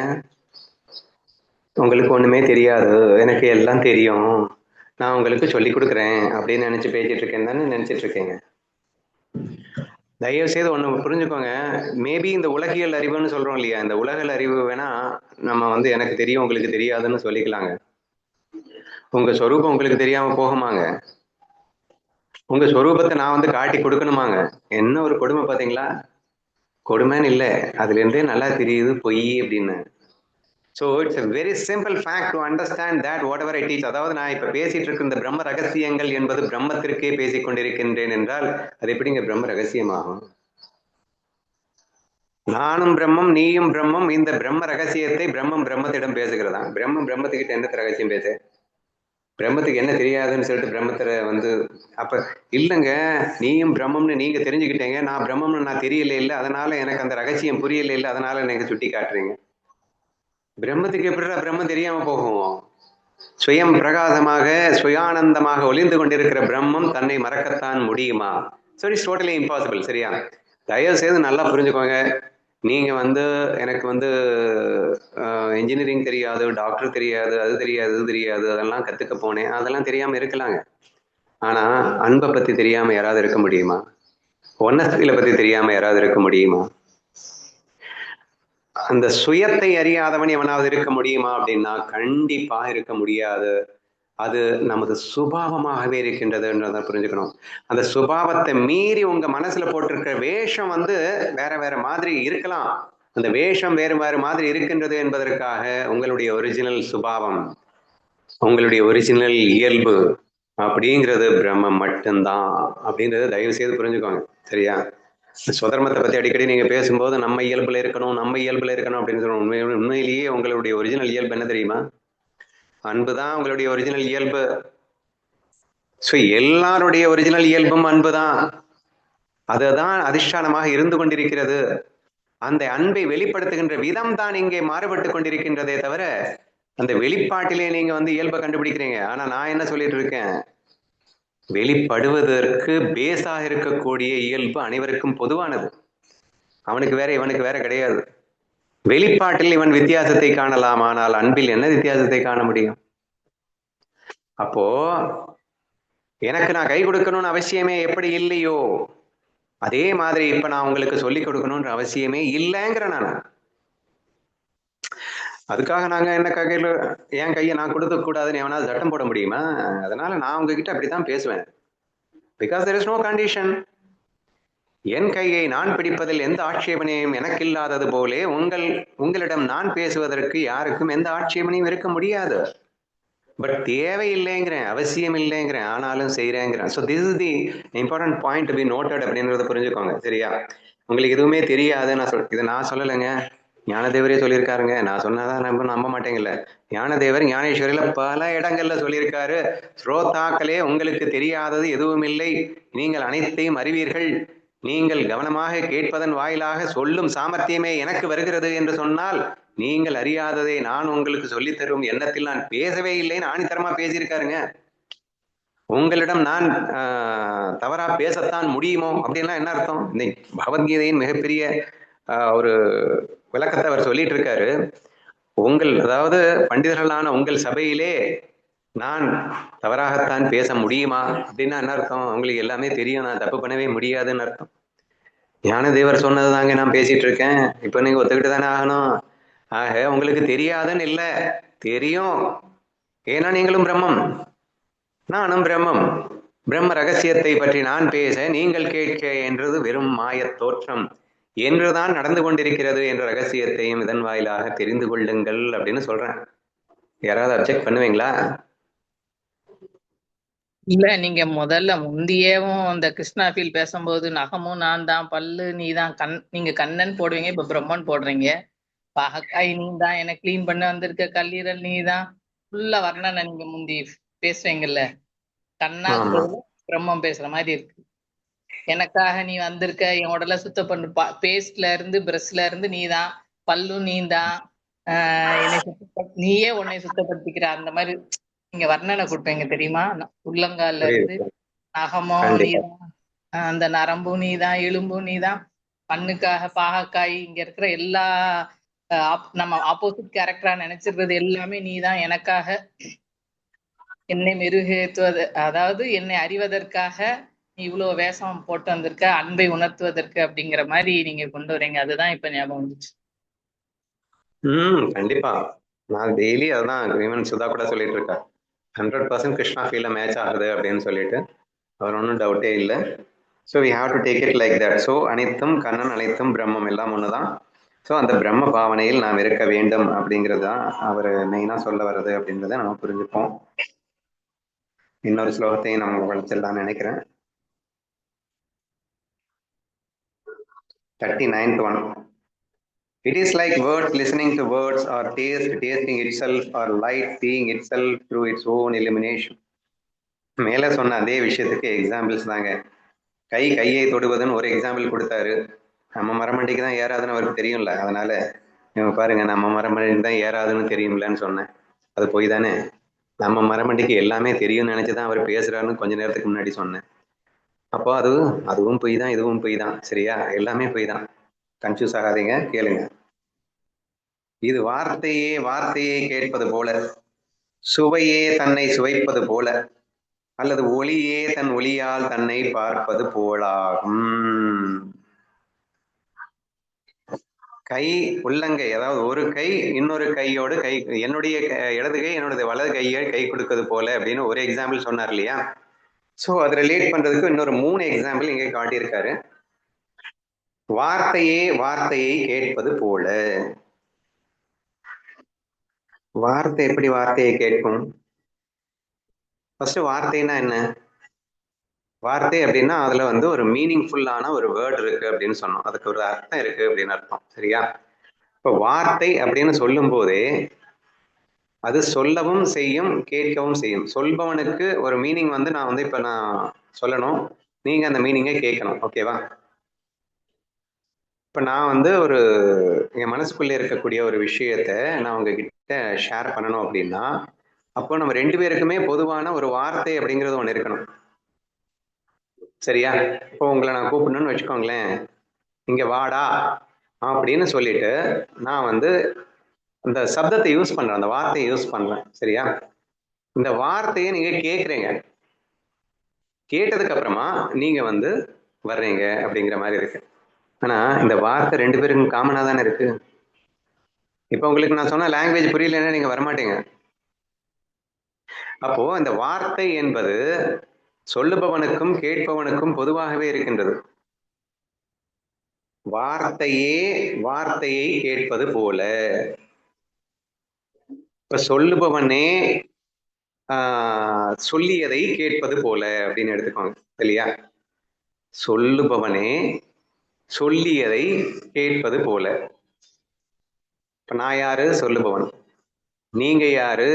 உங்களுக்கு ஒண்ணுமே தெரியாது, எனக்கு எல்லாம் தெரியும், நான் உங்களுக்கு சொல்லி கொடுக்குறேன் அப்படின்னு நினைச்சு பேசிட்டு இருக்கேன்னு தானே நினைச்சிட்டு இருக்கீங்க. தயவு செய்து ஒண்ணு புரிஞ்சுக்கோங்க. மேபி இந்த உலகியல் அறிவுன்னு சொல்றோம் இல்லையா, இந்த உலகியல் அறிவு வேணா நம்ம எனக்கு தெரியும் உங்களுக்கு தெரியாதுன்னு சொல்லிக்கலாங்க. உங்க சொரூபம் உங்களுக்கு தெரியாம போகுமாங்க? உங்க சொரூபத்தை நான் காட்டி கொடுக்கணுமாங்க? என்ன ஒரு கொடுமை பாத்தீங்களா? கொடுமைன்னு இல்லை, அதுல இருந்தே நல்லா தெரியுது பொய் அப்படின்னு. So it's a very simple fact to understand that whatever I teach, அதாவது நான் இப்ப பேசிட்டு இருக்க இந்த பிரம்ம ரகசியங்கள் என்பது பிரம்மத்திற்கே பேசிக் கொண்டிருக்கின்றேன் என்றால் அது எப்படிங்க பிரம்ம ரகசியமாகும்? நானும் பிரம்மம் நீயும் பிரம்மம், இந்த பிரம்ம ரகசியத்தை பிரம்மம் பிரம்மத்திடம் பேசுகிறதா? பிரம்மம் பிரம்மத்துக்கிட்ட என்ன ரகசியம் பேச? பிரம்மத்துக்கு என்ன தெரியாதுன்னு சொல்லிட்டு பிரம்மத்தை வந்து அப்ப இல்லைங்க, நீயும் பிரம்மம்னு நீங்க தெரிஞ்சுக்கிட்டீங்க, நான் பிரம்மம்னு நான் தெரியல இல்லை, அதனால எனக்கு அந்த ரகசியம் புரியல இல்லை, அதனால நீங்க சுட்டி காட்டுறீங்க. பிரம்மத்துக்கு எப்படிடா பிரம்மம் தெரியாம போகும்? சுயம் பிரகாசமாக சுயானந்தமாக ஒளிந்து கொண்டிருக்கிற பிரம்மம் தன்னை மறக்கத்தான் முடியுமா? So it's totally impossible. சரியா? தயவு செய்து நல்லா புரிஞ்சுக்கோங்க. நீங்க வந்து எனக்கு வந்து இன்ஜினியரிங் தெரியாது, டாக்டர் தெரியாது, அது தெரியாது, இது தெரியாது, அதெல்லாம் கத்துக்க போனேன், அதெல்லாம் தெரியாம இருக்கலாங்க. ஆனா அன்பை பத்தி தெரியாம யாராவது இருக்க முடியுமா? ஒன்னஸ்தில பத்தி தெரியாம யாராவது இருக்க முடியுமா? அந்த சுயத்தை அறியாதவன் எவனாவது இருக்க முடியுமா அப்படின்னா கண்டிப்பா இருக்க முடியாது. அது நமது சுபாவமாகவே இருக்கின்றதுன்றதை புரிஞ்சுக்கணும். அந்த சுபாவத்தை மீறி உங்க மனசுல போட்டிருக்கிற வேஷம் வந்து வேற வேற மாதிரி இருக்கலாம். அந்த வேஷம் வேறு வேறு மாதிரி இருக்கின்றது என்பதற்காக உங்களுடைய ஒரிஜினல் சுபாவம், உங்களுடைய ஒரிஜினல் இயல்பு அப்படிங்கிறது பிரம்மம் மட்டும்தான் அப்படின்றத தயவு செய்து புரிஞ்சுக்கோங்க. சரியா? சுதர்மத்தை பத்தி அடிக்கடி நீங்க பேசும்போது நம்ம இயல்புல இருக்கணும், நம்ம இயல்புல இருக்கணும் அப்படின்னு சொல்லணும். உண்மையிலேயே உங்களுடைய ஒரிஜினல் இயல்பு என்ன தெரியுமா? அன்புதான் உங்களுடைய ஒரிஜினல் இயல்பு. ஸோ எல்லாருடைய ஒரிஜினல் இயல்பும் அன்புதான். அதுதான் அதிஷ்டானமாக இருந்து கொண்டிருக்கிறது. அந்த அன்பை வெளிப்படுத்துகின்ற விதம் தான் இங்கே மாறுபட்டு கொண்டிருக்கின்றதே தவிர அந்த வெளிப்பாட்டிலே நீங்க வந்து இயல்பை கண்டுபிடிக்கிறீங்க. ஆனா நான் என்ன சொல்லிட்டு இருக்கேன், வெளிப்படுவதற்கு பேஸாக இருக்கக்கூடிய இயல்பு அனைவருக்கும் பொதுவானது. அவனுக்கு வேற இவனுக்கு வேற கிடையாது. வெளிப்பாட்டில் இவன் வித்தியாசத்தை காணலாம், ஆனால் அன்பில் என்ன வித்தியாசத்தை காண முடியும்? அப்போ எனக்கு நான் கை கொடுக்கணும்னு அவசியமே எப்படி இல்லையோ அதே மாதிரி இப்ப நான் உங்களுக்கு சொல்லிக் கொடுக்கணும்ன்ற அவசியமே இல்லைங்கிற நான். அதுக்காக நாங்க என்ன கையில என் கையை நான் கொடுக்க கூடாதுன்னு எவனாவது சட்டம் போட முடியுமா? அதனால நான் உங்ககிட்ட அப்படித்தான் பேசுவேன். Because there is no condition. என் கையை நான் பிடிப்பதில் எந்த ஆட்சேபனையும் எனக்கு இல்லாதது போலே உங்களிடம் நான் பேசுவதற்கு யாருக்கும் எந்த ஆட்சேபனையும் இருக்க முடியாது. பட் தேவையில்லைங்கிறேன், அவசியம் இல்லைங்கிறேன், ஆனாலும் செய்யறேங்கிறேன். So this is the important point to be noted அப்படின்றத புரிஞ்சுக்கோங்க. சரியா? உங்களுக்கு எதுவுமே தெரியாது இதை நான் சொல்லலைங்க, ஞானதேவரே சொல்லியிருக்காருங்க. நான் சொன்னாதான் நம்ப மாட்டேங்கல்ல. ஞானதேவர் ஞானேஸ்வரியில பல இடங்கள்ல சொல்லியிருக்காரு, ஸ்ரோதாக்களே உங்களுக்கு தெரியாதது எதுவும் இல்லை, நீங்கள் அனைத்தையும் அறிவீர்கள், நீங்கள் கவனமாக கேட்பதன் வாயிலாக சொல்லும் சாமர்த்தியமே எனக்கு வருகிறது என்று சொன்னால் நீங்கள் அறியாததை நான் உங்களுக்கு சொல்லித் தரும் எண்ணத்தில் நான் பேசவே இல்லைன்னு ஆணித்தரமா பேசியிருக்காருங்க. உங்களிடம் நான் தவறா பேசத்தான் முடியுமோ அப்படின்னா என்ன அர்த்தம்? இந்த பகவத்கீதையின் மிகப்பெரிய ஒரு விளக்கத்தை அவர் சொல்லிட்டு இருக்காரு. அதாவது பண்டிதர்களான உங்கள் சபையிலே நான் தவறாகத்தான் பேச முடியுமா அப்படின்னா என்ன அர்த்தம்? உங்களுக்கு எல்லாமே தெரியும், நான் தப்பு பண்ணவே முடியாதுன்னு அர்த்தம். ஞானதேவர் சொன்னதுதாங்க நான் பேசிட்டு இருக்கேன். இப்ப நீங்க ஒத்துக்கிட்டு தானே ஆகணும். ஆக உங்களுக்கு தெரியாதுன்னு இல்லை, தெரியும். ஏன்னா நீங்களும் பிரம்மம், நானும் பிரம்மம். பிரம்ம ரகசியத்தை பற்றி நான் பேச நீங்கள் கேட்க என்றது வெறும் மாயத் தோற்றம் என்றுதான் நடந்து கொண்டிருக்கிறது என்ற ரகசியத்தையும் இதன் வாயிலாக தெரிந்து கொள்ளுங்கள் அப்படின்னு சொல்றேன். யாராவது அப்செக்ட் பண்ணுவீங்களா? இல்ல, நீங்க முதல்ல முந்தியேவும் அந்த கிருஷ்ணா ஃபீல் பேசும்போது நகமும் நான் தான், பல்லு நீ தான், நீங்க கண்ணன் போடுவீங்க, இப்ப பிரம்மன் போடுறீங்க. பாகக்காய் நீ தான், எனக்கு கிளீன் பண்ண வந்திருக்க, கல்லீரல் நீ தான், ஃபுல்லா வர்ணனை நீங்க முந்தி பேசுவீங்கல்ல. கண்ணால் பிரம்மம் பேசுற மாதிரி இருக்கு. எனக்காக நீ வந்திருக்க, என் உடலை சுத்தம் பண்ணு, பேஸ்ட்ல இருந்து பிரஷ்ல இருந்து நீ தான், பல்லும் நீ தான், என்னை நீயே உன்னை சுத்தப்படுத்திக்கிற, அந்த மாதிரி நீங்க வர்ணனை கொடுப்பீங்க தெரியுமா? உள்ளங்கால்ல இருந்து நகமும் நீதான், அந்த நரம்பும் நீதான், எலும்பும் நீதான், கண்ணுக்காக பாகக்காய், இங்க இருக்கிற எல்லா நம்ம ஆப்போசிட் கேரக்டரா நினைச்சிருக்கிறது எல்லாமே நீதான். எனக்காக என்னை மெருகேற்றுவது, அதாவது என்னை அறிவதற்காக நீ இவ்வளவு வேஷம் போட்டு வந்திருக்க, அன்பை உணர்த்துவதற்கு அப்படிங்கிற மாதிரி நீங்க கொண்டு வரீங்க. அதுதான் இப்ப ஞாபகம் வந்துச்சு. கண்டிப்பா. நான் டெய்லி அதான் ஈவன் சுதா கூட சொல்லிட்டு இருக்கேன், 100% கிருஷ்ணா ஃபீல்ல மேட்ச் ஆகுது அப்படின்னு சொல்லிட்டு. அவர் ஒன்றும் டவுட்டே இல்லை. So we have to take it like that. So அனைத்தும் கண்ணன், அனைத்தும் பிரம்மம், எல்லாம் ஒண்ணுதான். ஸோ அந்த பிரம்ம பாவனையில் நாம் இருக்க வேண்டும் அப்படிங்கிறது தான் அவர் மெயினா சொல்ல வர்றது அப்படின்றத நம்ம புரிஞ்சுப்போம். இன்னொரு ஸ்லோகத்தையும் நம்ம படிச்சிடலாம்னு நினைக்கிறேன். 39th one. It is like words listening to words, or taste tasting itself, or light seeing itself through its own illumination. மேல சொன்ன அதே விஷயத்துக்கு எக்ஸாம்பிள்ஸ் தாங்க. கையை தொடுவதுன்னு ஒரு எக்ஸாம்பிள் கொடுத்தாரு. நம்ம மரமண்டிக்கு தான் ஏறாதுன்னு அவருக்கு தெரியும்ல, அதனால இவங்க பாருங்க நம்ம மரமண்டிக்கு தான் ஏறாதுன்னு தெரியும்லன்னு சொன்னேன். அது போய் தானே. நம்ம மரமண்டிக்கு எல்லாமே தெரியும்னு நினைச்சுதான் அவர் பேசுறாருன்னு கொஞ்ச நேரத்துக்கு முன்னாடி சொன்னேன். அப்போ அதுவும் பொய் தான், இதுவும் பொய் தான். சரியா? எல்லாமே பொய் தான். கன்ஃபியூஸ் ஆகாதீங்க, கேளுங்க. இது வார்த்தையே கேட்பது போல, சுவையே தன்னை சுவைப்பது போல, அல்லது ஒளியே தன் ஒளியால் தன்னை பார்ப்பது போலாகும். கை உள்ளங்கை, அதாவது ஒரு கை இன்னொரு கையோடு கை, என்னுடைய இடது கை என்னுடைய வலது கையை கை கொடுக்கிறது போல அப்படின்னு ஒரு எக்ஸாம்பிள் சொன்னார் இல்லையா? சோ அதை ரிலேட் பண்றதுக்கு இன்னொரு 3 எக்ஸாம்பிள் இங்கே காட்டியிருக்காரு. வார்த்தையை கேட்பது போல. வார்த்தை எப்படி வார்த்தையை கேட்கும்? ஃபர்ஸ்ட் வார்த்தைன்னா என்ன? வார்த்தை அப்படின்னா அதுல ஒரு மீனிங்ஃபுல்லான ஒரு வேர்ட் இருக்கு அப்படின்னு சொன்னோம். அதுக்கு ஒரு அர்த்தம் இருக்கு அப்படின்னு அர்த்தம். சரியா? இப்ப வார்த்தை அப்படின்னு சொல்லும் போதே அது சொல்லவும் செய்யும், கேட்கவும் செய்யும். சொல்பவனுக்கு ஒரு மீனிங் நான் இப்ப நான் சொல்லணும், நீங்க அந்த மீனிங்கை கேட்கணும். ஓகேவா? இப்ப நான் ஒரு என் மனசுக்குள்ள இருக்கக்கூடிய ஒரு விஷயத்த நான் உங்ககிட்ட ஷேர் பண்ணணும் அப்படின்னா, அப்போ நம்ம 2 பேருக்குமே பொதுவான ஒரு வார்த்தை அப்படிங்கிறது ஒண்ணு இருக்கணும். சரியா? இப்போ உங்களை நான் கூப்பிடணும்னு வச்சுக்கோங்களேன், இங்க வாடா அப்படின்னு சொல்லிட்டு நான் அந்த சப்தத்தை யூஸ் பண்றேன், அந்த வார்த்தையை யூஸ் பண்றேன். சரியா? இந்த வார்த்தையை நீங்க கேட்குறீங்க, கேட்டதுக்கு அப்புறமா நீங்க வர்றீங்க அப்படிங்கிற மாதிரி இருக்கு. ஆனா இந்த வார்த்தை 2 பேருக்கும் காமனா தானே இருக்கு. இப்ப உங்களுக்கு நான் சொன்ன லாங்குவேஜ் புரியலன்னா நீங்க வரமாட்டீங்க. அப்போ இந்த வார்த்தை என்பது சொல்லுபவனுக்கும் கேட்பவனுக்கும் பொதுவாகவே இருக்கின்றது. வார்த்தையை கேட்பது போல. இப்ப சொல்லுபவனே சொல்லியதை கேட்பது போல அப்படின்னு எடுத்துக்கோங்க. இல்லையா? சொல்லுபவனே சொல்லியதை கேட்பது போல. இப்ப நான் யாரு? சொல்லுபவன். நீங்க யாரு?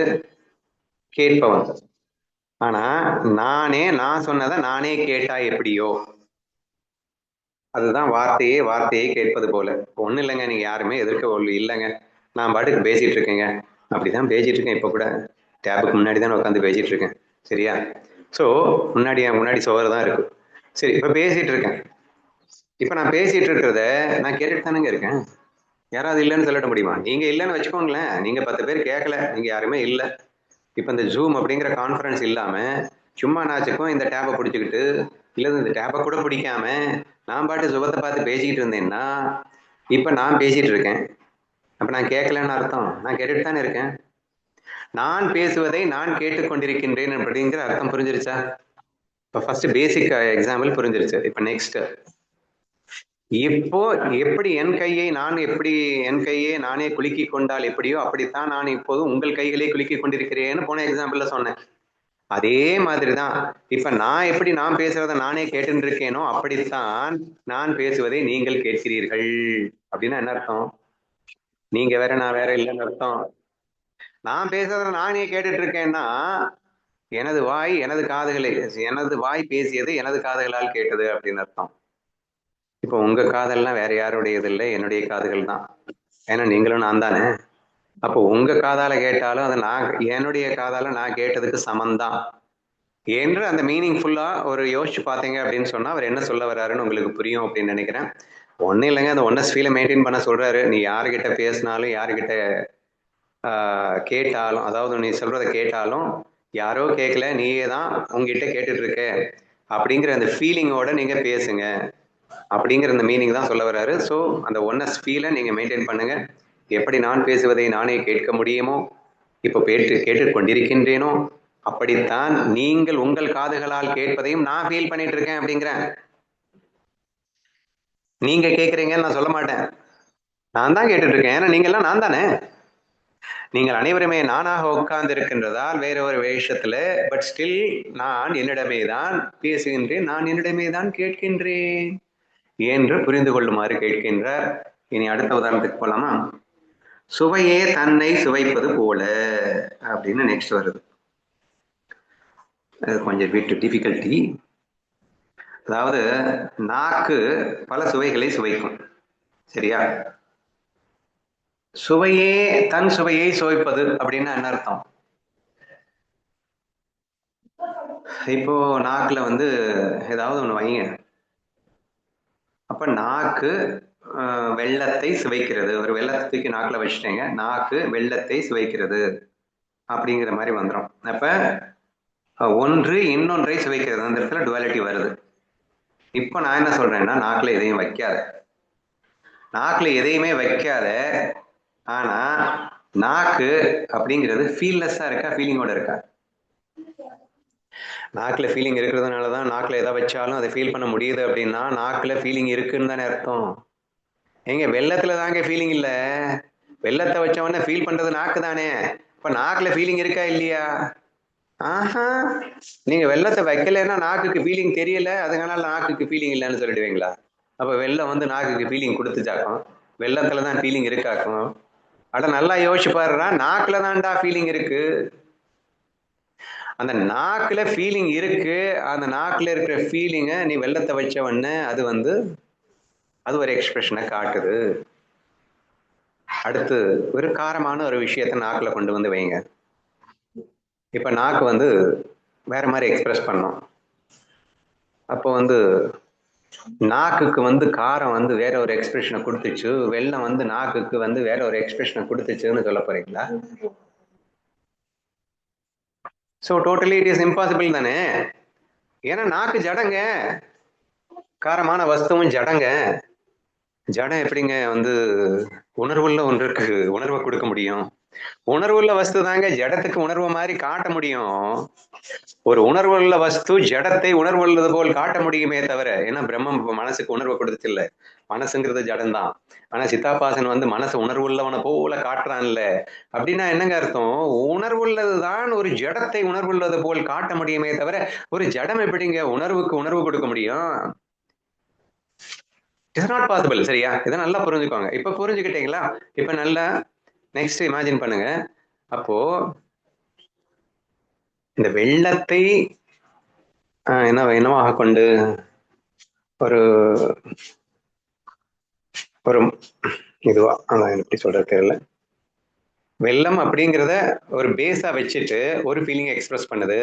கேட்பவன். ஆனா நான் சொன்னதை நானே கேட்டா எப்படியோ, அதுதான் வார்த்தையை கேட்பது போல. ஒண்ணு இல்லைங்க, நீங்க யாருமே எதிர்க்க இல்லைங்க, நான் பாட்டுக்கு பேசிட்டு இருக்கேங்க. அப்படிதான் பேசிட்டு இருக்கேன். இப்ப கூட டேபுக்கு முன்னாடி தான் உட்காந்து பேசிட்டு இருக்கேன். சரியா? சோ முன்னாடி சோறு தான் இருக்கு. சரி, இப்ப பேசிட்டு இருக்கேன். இப்ப நான் பேசிட்டு இருக்கிறத நான் கேட்டுட்டு தானேங்க இருக்கேன். யாராவது இல்லைன்னு சொல்லிட முடியுமா? நீங்க இல்லைன்னு வச்சுக்கோங்களேன், நீங்க 10 பேர் கேட்கல, நீங்க யாருமே இல்லை. இப்ப இந்த ஜூம் அப்படிங்கிற கான்ஃபரன்ஸ் இல்லாம சும்மா நாச்சுக்கும் இந்த டேபை பிடிச்சிக்கிட்டு, இல்ல இந்த டேபை கூட பிடிக்காம நான் பாட்டு சுபத்தை பார்த்து பேசிக்கிட்டு இருந்தேன்னா, இப்ப நான் பேசிட்டு இருக்கேன். அப்ப நான் கேட்கலன்னு அர்த்தம்? நான் கேட்டுட்டு தானே இருக்கேன். நான் பேசுவதை நான் கேட்டுக்கொண்டிருக்கின்றேன் அப்படிங்கிற அர்த்தம் புரிஞ்சிருச்சா? இப்ப ஃபர்ஸ்ட் பேசிக் எக்ஸாம்பிள் புரிஞ்சிருச்சு. இப்ப நெக்ஸ்ட், இப்போ எப்படி என் கையை நானே குலுக்கி கொண்டால் எப்படியோ அப்படித்தான் நான் இப்போது உங்கள் கைகளை குலுக்கி கொண்டிருக்கிறேன்னு போன எக்ஸாம்பிள்ல சொன்னேன். அதே மாதிரிதான் இப்ப நான் பேசுறத நானே கேட்டு இருக்கேனோ அப்படித்தான் நான் பேசுவதை நீங்கள் கேட்கிறீர்கள். அப்படின்னா என்ன அர்த்தம்? நீங்க வேற நான் வேற இல்லைன்னு அர்த்தம். நான் பேசுறத நானே கேட்டுட்டு இருக்கேன்னா எனது வாய் பேசியது எனது காதுகளால் கேட்டது அப்படின்னு அர்த்தம். இப்போ உங்க காதெல்லாம் வேற யாருடையது இல்லை, என்னுடைய காதுகள் தான். ஏன்னா நீங்களும் நான் தானே. அப்போ உங்க காதால கேட்டாலும் அது என்னுடைய காதால நான் கேட்டதுக்கு சமந்தான் என்று அந்த மீனிங்ஃபுல்லா ஒரு யோசிச்சு பார்த்தீங்க அப்படின்னு சொன்னா அவர் என்ன சொல்ல வர்றாருன்னு உங்களுக்கு புரியும் அப்படின்னு நினைக்கிறேன். ஒன்னும் இல்லைங்க, அந்த ஒன்னஸ் ஃபீலை மெயின்டைன் பண்ண சொல்றாரு. நீ யாருக்கிட்ட பேசினாலும் யாருக்கிட்ட கேட்டாலும், அதாவது நீ சொல்றதை கேட்டாலும் யாரோ கேட்கல, நீயே தான் உங்ககிட்ட கேட்டுட்டு இருக்க அப்படிங்கிற அந்த ஃபீலிங்கோட நீங்க பேசுங்க அப்படிங்கிற அந்த மீனிங் தான் சொல்ல வர்றாரு. ஸோ அந்த ஒன்னஸ் ஃபீலை நீங்க மெயின்டைன் பண்ணுங்க. எப்படி நான் பேசுவதை நானே கேட்க முடியுமோ, இப்போ கேட்டு கொண்டிருக்கின்றேனோ, அப்படித்தான் நீங்கள் உங்கள் காதுகளால் கேட்பதையும் நான் ஃபீல் பண்ணிட்டு இருக்கேன் அப்படிங்கிறேன். நீங்க கேட்குறீங்கன்னு நான் சொல்ல மாட்டேன், நான் தான் கேட்டுட்டு இருக்கேன். ஏன்னா நீங்க எல்லாம் நான் தானே. நீங்கள் அனைவருமே நானாக உட்கார்ந்து இருக்கின்றதால் வேற ஒரு வேஷத்துல, பட் ஸ்டில் நான் என்னிடமே தான் பேசுகின்றேன், நான் என்னிடமே தான் கேட்கின்றேன் என்று புரிந்து கொள்ளுமாறு கேட்கின்றார். இனி அடுத்த உதாரணத்துக்கு போலாமா? சுவையே தன்னை சுவைப்பது போல அப்படின்னு நெக்ஸ்ட் வருது. அது கொஞ்சம் பிட் டிஃபிகல்ட்டி. அதாவது நாக்கு பல சுவைகளை சுவைக்கும், சரியா? சுவையே தன் சுவையை சுவைப்பது அப்படின்னா என்ன அர்த்தம்? இப்போ நாக்குல வந்து ஏதாவது ஒண்ணு வைங்க, அப்ப நாக்கு வெள்ளத்தை சுவைக்கிறது. ஒரு வெள்ளத்தை தூக்கி நாக்குல வச்சுட்டேங்க, நாக்கு வெள்ளத்தை சுவைக்கிறது அப்படிங்கிற மாதிரி வந்துடும். அப்ப ஒன்று இன்னொன்றை சுவைக்கிறது, அந்த இடத்துல டுவாலிட்டி வருது. இப்ப நான் என்ன சொல்றேன்னா, நாக்குல எதையும் வைக்காத, நாக்குல எதையுமே வைக்காத. ஆனா நாக்கு அப்படிங்கிறது ஃபீல்லெஸ்ஸா இருக்கா, ஃபீலிங்கோட இருக்கா? நாக்குல ஃபீலிங் இருக்கிறதுனாலதான் நாக்குல எதை வச்சாலும் அதை ஃபீல் பண்ண முடியுது. அப்படின்னா நாக்குல ஃபீலிங் இருக்குன்னு தானே அர்த்தம். எங்க வெள்ளத்துல தாங்க ஃபீலிங் இல்ல, வெள்ளத்தை வச்சவொடனே ஃபீல் பண்றது நாக்கு தானே. இப்ப நாக்குல ஃபீலிங் இருக்கா இல்லையா? ஆஹா, நீங்க வெள்ளத்தை வைக்கலைன்னா நாக்குக்கு ஃபீலிங் தெரியல, அதனால நாக்குக்கு ஃபீலிங் இல்லைன்னு சொல்லிடுவீங்களா? அப்ப வெள்ளம் வந்து நாக்குக்கு ஃபீலிங் கொடுத்துச்சாக்கும், வெள்ளத்துலதான் ஃபீலிங் இருக்காக்கும். அட நல்லா யோசிச்சு பாருடா, நாக்குல தான்டா ஃபீலிங் இருக்கு. அந்த நாக்குல ஃபீலிங் இருக்கு, அந்த நாக்குல இருக்கிற ஃபீலிங்க நீ வெள்ளத்தை வச்ச உடனே அது வந்து அது ஒரு எக்ஸ்பிரஷனை காட்டுது. அடுத்து ஒரு காரமான ஒரு விஷயத்த நாக்குல கொண்டு வந்து வைங்க. இப்ப நாக்கு வந்து வேற மாதிரி எக்ஸ்பிரஸ் பண்ணோம். அப்போ வந்து நாக்குக்கு வந்து காரம் வந்து வேற ஒரு எக்ஸ்பிரஷனை கொடுத்துச்சு, வெள்ளம் வந்து நாக்குக்கு வந்து வேற ஒரு எக்ஸ்பிரஷனை கொடுத்துச்சுன்னு சொல்ல போறீங்களா? So totally it is impossible தானே. ஏன்னா நாக்கு ஜடங்க, காரமான வஸ்துவும் ஜடங்க. ஜடம் எப்படிங்க வந்து உணர்வுள்ள ஒன்றுக்கு உணர்வை கொடுக்க முடியும்? உணர்வுள்ள வஸ்து தாங்க ஜடத்துக்கு உணர்வு மாதிரி காட்ட முடியும். ஒரு உணர்வுள்ள வஸ்து ஜடத்தை உணர்வுள்ளது போல் காட்ட முடியுமே தவிர, ஏன்னா பிரம்மம் மனசுக்கு உணர்வை கொடுத்து இல்ல, மனசுங்கிறது ஜடம் தான். ஆனா சித்தாபாசன் வந்து மனசு உணர்வுள்ளவனை போல காட்டுறான்ல, அப்படின்னா என்னங்க அர்த்தம்? உணர்வுள்ளதுதான் ஒரு ஜடத்தை உணர்வுள்ளது போல் காட்ட முடியுமே தவிர, ஒரு ஜடம் எப்படிங்க உணர்வுக்கு உணர்வு கொடுக்க முடியும்? It's not possible. சரியா? இதை நல்லா புரிஞ்சுக்கோங்க. இப்ப புரிஞ்சுக்கிட்டீங்களா? இப்ப நல்லா நெக்ஸ்ட் இமேஜின் பண்ணுங்க. அப்போ இந்த வெள்ளத்தை என்னவாக கொண்டு ஒரு ஒரு இதுவா அதான் எப்படி சொல்றது தெரியல, வெள்ளம் அப்படிங்கிறத ஒரு பேஸா வச்சுட்டு ஒரு ஃபீலிங் எக்ஸ்பிரஸ் பண்ணுது,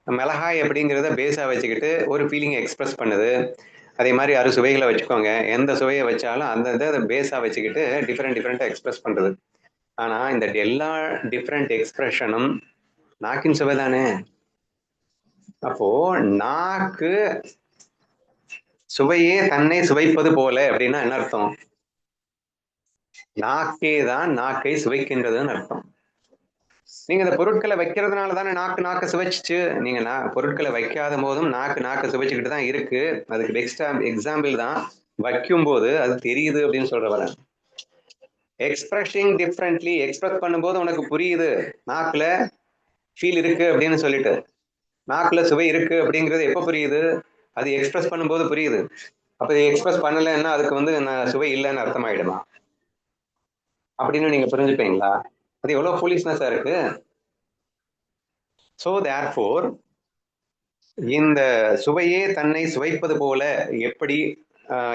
மிளகாய் அப்படிங்கிறத பேஸா வச்சுக்கிட்டு ஒரு ஃபீலிங் எக்ஸ்பிரஸ் பண்ணுது. அதே மாதிரி அறு சுவைகளை வச்சுக்கோங்க, எந்த சுவையை வச்சாலும் அந்த இதை பேஸா வச்சுக்கிட்டு டிஃப்ரெண்டா எக்ஸ்பிரஸ் பண்றது. ஆனா இந்த எல்லா டிஃப்ரெண்ட் எக்ஸ்பிரஷனும் நாக்கின் சுவை தானே. அப்போ நாக்கு சுவையே தன்னை சுவைப்பது போல அப்படின்னா என்ன அர்த்தம்? நாக்கே தான் நாக்கை சுவைக்கின்றதுன்னு அர்த்தம். நீங்க இந்த பொருட்களை வைக்கிறதுனால தானே நாக்கு சுவைச்சிச்சு. நீங்க பொருட்களை வைக்காத போதும் நாக்கு சுவைச்சுக்கிட்டு தான் இருக்கு. அதுக்கு பெஸ்ட் எக்ஸாம்பிள் தான் வைக்கும் போது அது தெரியுது அப்படின்னு சொல்ற வர. எக்ஸ்பிரஷிங் டிஃப்ரெண்ட்லி, எக்ஸ்பிரஸ் பண்ணும்போது உனக்கு புரியுது நாக்குல ஃபீல் இருக்கு அப்படின்னு சொல்லிட்டு, நாக்குல சுவை இருக்கு அப்படிங்கிறது எப்ப புரியுது? அது எக்ஸ்பிரஸ் பண்ணும்போது புரியுது. அப்ப எக்ஸ்பிரஸ் பண்ணலைன்னா அதுக்கு வந்து சுவை இல்லைன்னு அர்த்தமாயிடுமா அப்படின்னு நீங்க புரிஞ்சுப்பீங்களா? அது எவ்வளவு ஃபூலிஷ்னஸா இருக்கு. சோ தேர்ஃபோர் இந்த சுவையே தன்னை சுவைப்பது போல எப்படி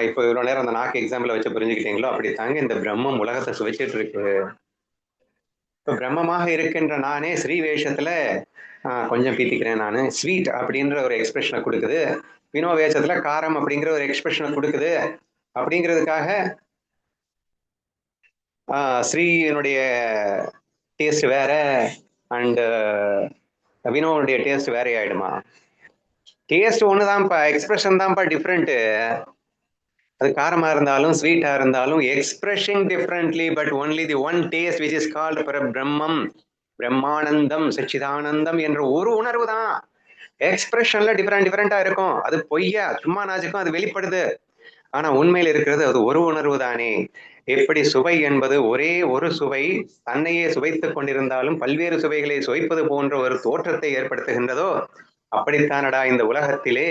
இப்போ இவ்வளவு நேரம் அந்த நாக்கு எக்ஸாம்பிள் வச்சு புரிஞ்சுக்கிட்டீங்களோ அப்படித்தாங்க இந்த பிரம்மம் உலகத்தை சுவைச்சிட்டு இருக்கு. இப்ப பிரம்மமாக இருக்கின்ற நானே ஸ்ரீ வேஷத்துல கொஞ்சம் பீத்திக்கிறேன் நானு, ஸ்வீட் அப்படின்ற ஒரு எக்ஸ்பிரஷனை கொடுக்குது, வினோ வேஷத்துல காரம் அப்படிங்கிற ஒரு எக்ஸ்பிரஷனை கொடுக்குது. அப்படிங்கிறதுக்காக ஸ்ரீனுடைய டேஸ்ட் வேற அண்ட் வினோவுடைய டேஸ்ட் வேற ஆயிடுமா? டேஸ்ட் ஒண்ணுதான்ப்பா, எக்ஸ்பிரஷன் தான்ப்பா டிஃப்ரெண்ட். அது காரமா இருந்தாலும் ஸ்வீட்டா இருந்தாலும் expressing differently, but only the one taste which is called பிரம்மம், பிரம்மானந்தம், சச்சிதானந்தம் என்ற ஒரு உணர்வு தான். எக்ஸ்பிரஷன்ல டிஃப்ரெண்டா இருக்கும். அது பொய்யா சும்மா நாச்சுக்கும் அது வெளிப்படுது. ஆனா உண்மையில் இருக்கிறது அது ஒரு உணர்வு தானே. எப்படி சுவை என்பது ஒரே ஒரு சுவை தன்னையே சுவைத்துக் கொண்டிருந்தாலும் பல்வேறு சுவைகளை சுவைப்பது போன்ற ஒரு தோற்றத்தை ஏற்படுத்துகின்றதோ, அப்படித்தானடா இந்த உலகத்திலே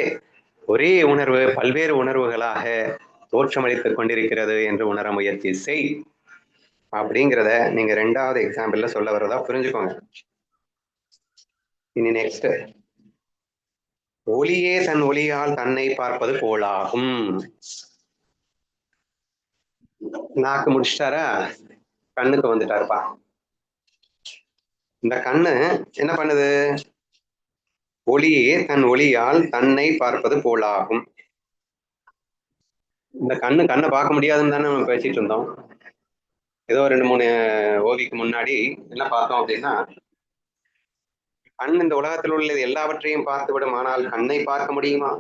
ஒரே உணர்வு பல்வேறு உணர்வுகளாக தோற்றமளித்துக் கொண்டிருக்கிறது என்று உணர முயற்சி செய் அப்படிங்கிறத நீங்க 2வது எக்ஸாம்பிள்ல சொல்ல வரதா புரிஞ்சுக்கோங்க. இனி நெக்ஸ்ட், ஒளியே தன் ஒளியால் தன்னை பார்ப்பது போலாகும். நாக்கு முடிச்சிட்டாரா, கண்ணுக்கு வந்துட்டாருப்பா. இந்த கண்ணு என்ன பண்ணுது? ஒளியே தன் ஒளியால் தன்னை பார்ப்பது போலாகும். இந்த கண்ணை பார்க்க முடியாதுன்னு தானே நம்ம பேசிட்டு இருந்தோம். ஏதோ 2-3 ஓவிக்கு முன்னாடி என்ன பார்த்தோம் அப்படின்னா, கண் இந்த உலகத்தில் உள்ள எல்லாவற்றையும் பார்த்து விடும், ஆனால் கண்ணை பார்க்க முடியுமா?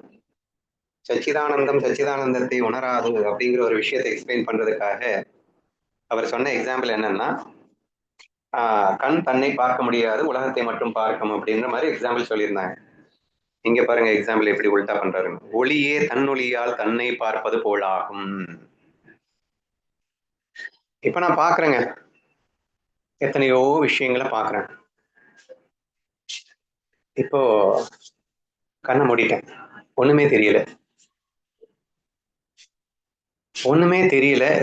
சச்சிதானந்தத்தை உணராது அப்படிங்கிற ஒரு விஷயத்தை எக்ஸ்பிளைன் பண்றதுக்காக அவர் சொன்ன எக்ஸாம்பிள் என்னன்னா, கண் தன்னை பார்க்க முடியாது, உலகத்தை மட்டும் பார்க்கும் அப்படின்ற மாதிரி எக்ஸாம்பிள் சொல்லியிருந்தாங்க. இங்க பாருங்க எக்ஸாம்பிள் எப்படி உல்டா பண்றாரு. ஒளியே தன்னொளியால் தன்னை பார்ப்பது போலாகும். இப்ப நான் பாக்குறேங்க, எத்தனையோ விஷயங்களை பாக்குறேன். இப்போ கண்ணை மூடிட்டேன், ஒண்ணுமே தெரியல.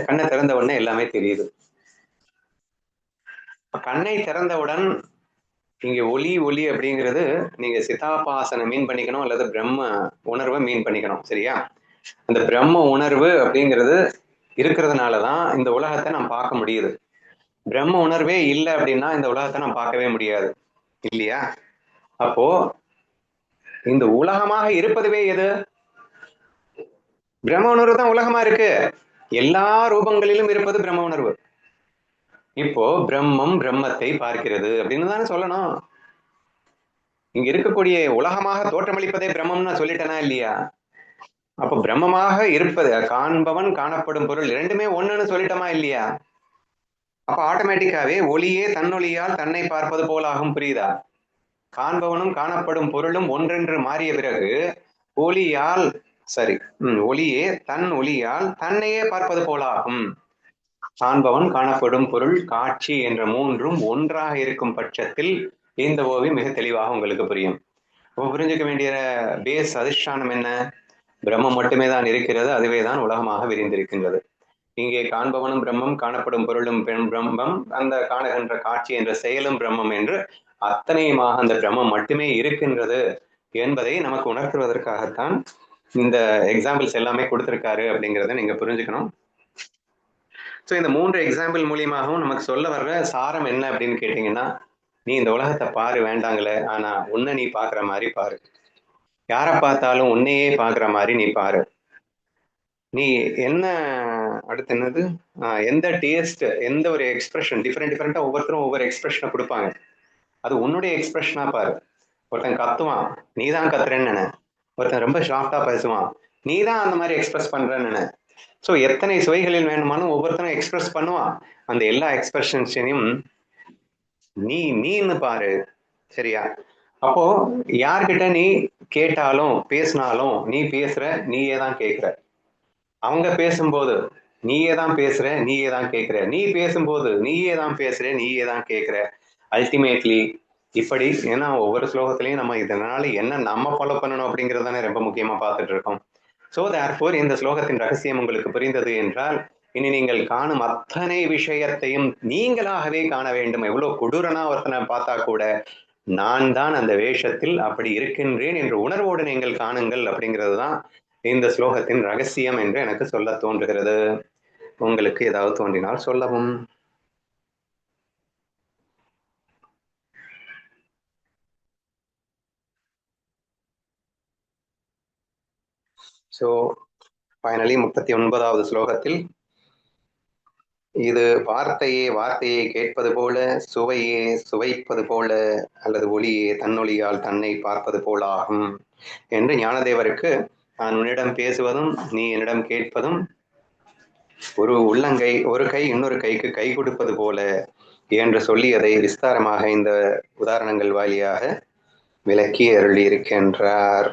கண்ணை திறந்த உடனே எல்லாமே தெரியுது. கண்ணை திறந்தவுடன் இங்க ஒளி அப்படிங்கிறது நீங்க சிதாபாசனை மீன் பண்ணிக்கணும், அல்லது பிரம்ம உணர்வை மீன் பண்ணிக்கணும். சரியா? அந்த பிரம்ம உணர்வு அப்படிங்கிறது இருக்கிறதுனாலதான் இந்த உலகத்தை நாம் பார்க்க முடியுது. பிரம்ம உணர்வே இல்லை அப்படின்னா இந்த உலகத்தை நாம் பார்க்கவே முடியாது, இல்லையா? அப்போ இந்த உலகமாக இருப்பதுவே எது? பிரம்ம உணர்வு தான் உலகமா இருக்கு. எல்லா ரூபங்களிலும் இருப்பது பிரம்ம உணர்வு. இப்போ பிரம்மம் பிரம்மத்தை பார்க்கிறது அப்படின்னு தானே சொல்லணும். இங்க இருக்கக்கூடிய உலகமாக தோற்றமளிப்பதே பிரம்மம்னு சொல்லிட்டேனா இல்லையா? அப்ப பிரம்மமாக இருப்பது, காண்பவன் காணப்படும் பொருள் இரண்டுமே ஒண்ணுன்னு சொல்லிட்டோமா இல்லையா? அப்ப ஆட்டோமேட்டிக்காவே ஒளியே தன்னொளியால் தன்னை பார்ப்பது போலாகும். புரியுதா? காண்பவனும் காணப்படும் பொருளும் ஒன்றென்று மாறிய பிறகு ஒளியால் ஒளியே தன் ஒளியால் தன்னையே பார்ப்பது போலாகும். காண்பவன் காணப்படும் பொருள் காட்சி என்ற மூன்றும் ஒன்றாக இருக்கும் பட்சத்தில் இந்த ஓவியம் மிக தெளிவாக உங்களுக்கு புரியும். புரிஞ்சுக்க வேண்டிய பேஸ் அதிஷ்டானம் என்ன? பிரம்மம் மட்டுமே தான் இருக்கிறது, அதுவே தான் உலகமாக விரிந்திருக்கின்றது. இங்கே காண்பவனும் பிரம்மம், காணப்படும் பொருளும் பிரம்மம், அந்த காணுகின்ற காட்சி என்ற செயலும் பிரம்மம் என்று அத்தனையுமாக அந்த பிரம்மம் மட்டுமே இருக்கின்றது என்பதை நமக்கு உணர்த்துவதற்காகத்தான் இந்த எக்ஸாம்பிள்ஸ் எல்லாமே கொடுத்திருக்காரு அப்படிங்கிறத நீங்க புரிஞ்சுக்கணும். ஸோ இந்த 3 எக்ஸாம்பிள் மூலியமாகவும் நமக்கு சொல்ல வர்ற சாரம் என்ன அப்படின்னு கேட்டீங்கன்னா, நீ இந்த உலகத்தை பாரு வேண்டாங்களே, ஆனா உன்னை நீ பாக்குற மாதிரி பாரு. யாரை பார்த்தாலும் உன்னையே பாக்குற மாதிரி நீ பாரு. நீ என்ன அடுத்து என்னது, எந்த டேஸ்ட், எந்த ஒரு எக்ஸ்பிரஷன், டிஃப்ரெண்டா ஒவ்வொருத்தரும் ஒவ்வொரு எக்ஸ்பிரஷனை கொடுப்பாங்க, அது உன்னுடைய எக்ஸ்பிரஷனா பாரு. ஒருத்தன் கத்துவான், நீ தான் கத்துறேன்னு. ஒருத்தன் ரொம்ப ஷார்ட்டா பேசுவான், நீ தான் அந்த மாதிரி எக்ஸ்பிரஸ் பண்றேன்னு. ஸோ எத்தனை சுவைகளில் வேணுமானும் ஒவ்வொருத்தரும் எக்ஸ்பிரஸ் பண்ணுவான். அந்த எல்லா எக்ஸ்பிரஷன்ஸையும் நீன்னு பாரு. சரியா? அப்போ யார்கிட்ட நீ கேட்டாலும் பேசினாலும் நீ பேசுற, நீயே தான் கேட்கிற. அவங்க பேசும்போது நீயே தான் பேசுற, நீயே தான் கேட்கிற. நீ பேசும்போது நீயே தான் பேசுற, நீயே தான் கேட்கிற. அல்டிமேட்லி இப்படி, ஏன்னா ஒவ்வொரு ஸ்லோகத்திலையும் நம்ம இதனால என்ன நம்ம ஃபாலோ பண்ணணும் அப்படிங்கிறதானே ரொம்ப முக்கியமா பார்த்துட்டு இருக்கோம். ஸோ தேர்ஃபோர் இந்த ஸ்லோகத்தின் ரகசியம் உங்களுக்கு புரிந்தது என்றால் இனி நீங்கள் காணும் அத்தனை விஷயத்தையும் நீங்களாகவே காண வேண்டும். எவ்வளவு கொடூரனா ஒருத்தனை பார்த்தா கூட நான் தான் அந்த வேஷத்தில் அப்படி இருக்கின்றேன் என்ற உணர்வோடு நீங்கள் காணுங்கள் அப்படிங்கிறது தான் இந்த ஸ்லோகத்தின் ரகசியம் என்று எனக்கு சொல்ல தோன்றுகிறது. உங்களுக்கு ஏதாவது தோன்றினால் சொல்லவும். ஸோ ஃபைனலி 39வது ஸ்லோகத்தில் இது வார்த்தையை கேட்பது போல, சுவையே சுவைப்பது போல, அல்லது ஒளியே தன்னொளியால் தன்னை பார்ப்பது போல ஆகும் என்று ஞானதேவருக்கு நான் உன்னிடம் பேசுவதும் நீ என்னிடம் கேட்பதும் ஒரு கை இன்னொரு கைக்கு கை கொடுப்பது போல என்று சொல்லி அதை விஸ்தாரமாக இந்த உதாரணங்கள் வாயிலாக விளக்கி அருளி இருக்கின்றார்.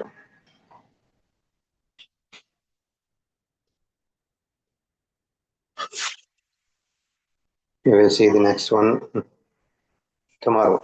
We will see the next one tomorrow.